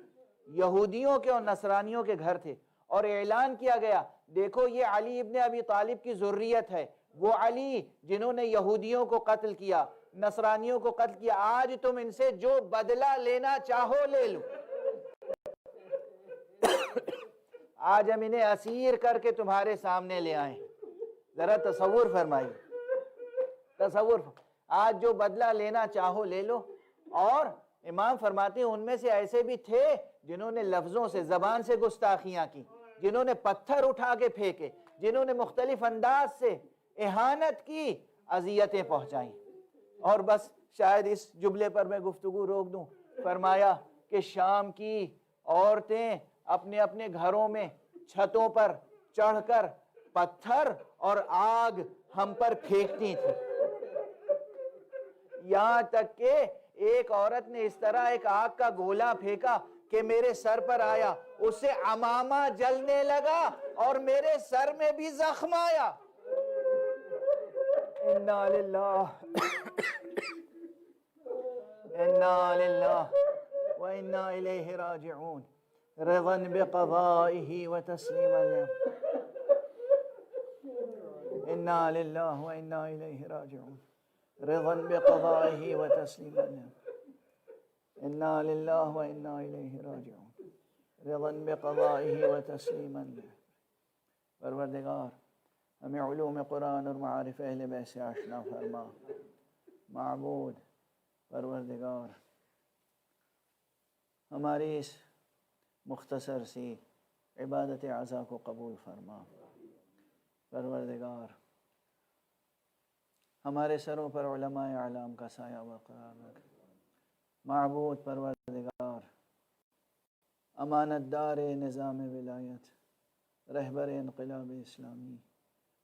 یہودیوں کے اور نصرانیوں کے گھر تھے، اور اعلان کیا گیا دیکھو یہ علی ابن ابی طالب کی ذریت ہے، وہ علی جنہوں نے یہودیوں کو قتل کیا، نصرانیوں کو قتل کیا، آج تم ان سے جو بدلہ لینا چاہو لے لو، آج ہم انہیں اسیر کر کے تمہارے سامنے لے آئیں۔ ذرا تصور فرمائیے، تصور، آج جو بدلہ لینا چاہو لے لو۔ اور امام فرماتے ہیں ان میں سے ایسے بھی تھے جنہوں نے لفظوں سے، زبان سے گستاخیاں کی، جنہوں نے پتھر اٹھا کے پھینکے، جنہوں نے مختلف انداز سے اہانت کی، اذیتیں پہنچائیں۔ اور بس شاید اس جملے پر میں گفتگو روک دوں۔ فرمایا کہ شام کی عورتیں اپنے اپنے گھروں میں چھتوں پر چڑھ کر پتھر اور آگ ہم پر پھینکتی تھی، یہاں تک کہ ایک عورت نے اس طرح ایک آگ کا گولا پھینکا کہ میرے سر پر آیا، اس سے عمامہ جلنے لگا اور میرے سر میں بھی زخم آیا۔ انا للہ انا للہ وانا الیہ راجعون، رضا بقضائہ وتسلیما له، انا للہ وانا الیہ راجعون، رضا بقضائہ وتسلیما له، انا للہ وانا الیہ راجعون، رضا بقضائہ وتسلیما له۔ پروردگار ہمیں علوم قرآن اور معارف اہل بیت سے آشنا فرما۔ معبود پروردگار ہماری اس مختصر سی عبادت عزا کو قبول فرما۔ پروردگار ہمارے سروں پر علماء اعلام کا سایہ برقرار رکھ۔ معبود پروردگار امانت دار نظام ولایت، رہبر انقلاب اسلامی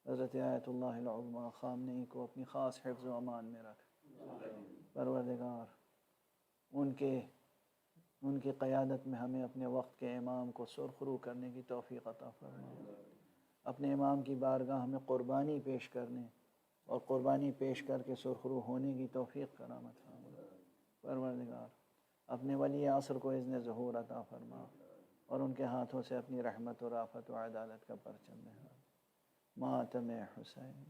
حضرت آیت اللہ العظمیٰ خامنئی کو اپنی خاص حفظ و امان میں رکھ۔ پروردگار ان کی قیادت میں ہمیں اپنے وقت کے امام کو سرخرو کرنے کی توفیق عطا فرما، اپنے امام کی بارگاہ میں قربانی پیش کرنے اور قربانی پیش کر کے سرخرو ہونے کی توفیق کرامت فرما۔ پروردگار اپنے ولی عصر کو اذن ظہور عطا فرما اور ان کے ہاتھوں سے اپنی رحمت و رافت و عدالت کا پرچم لہرا۔ ماتم حسین۔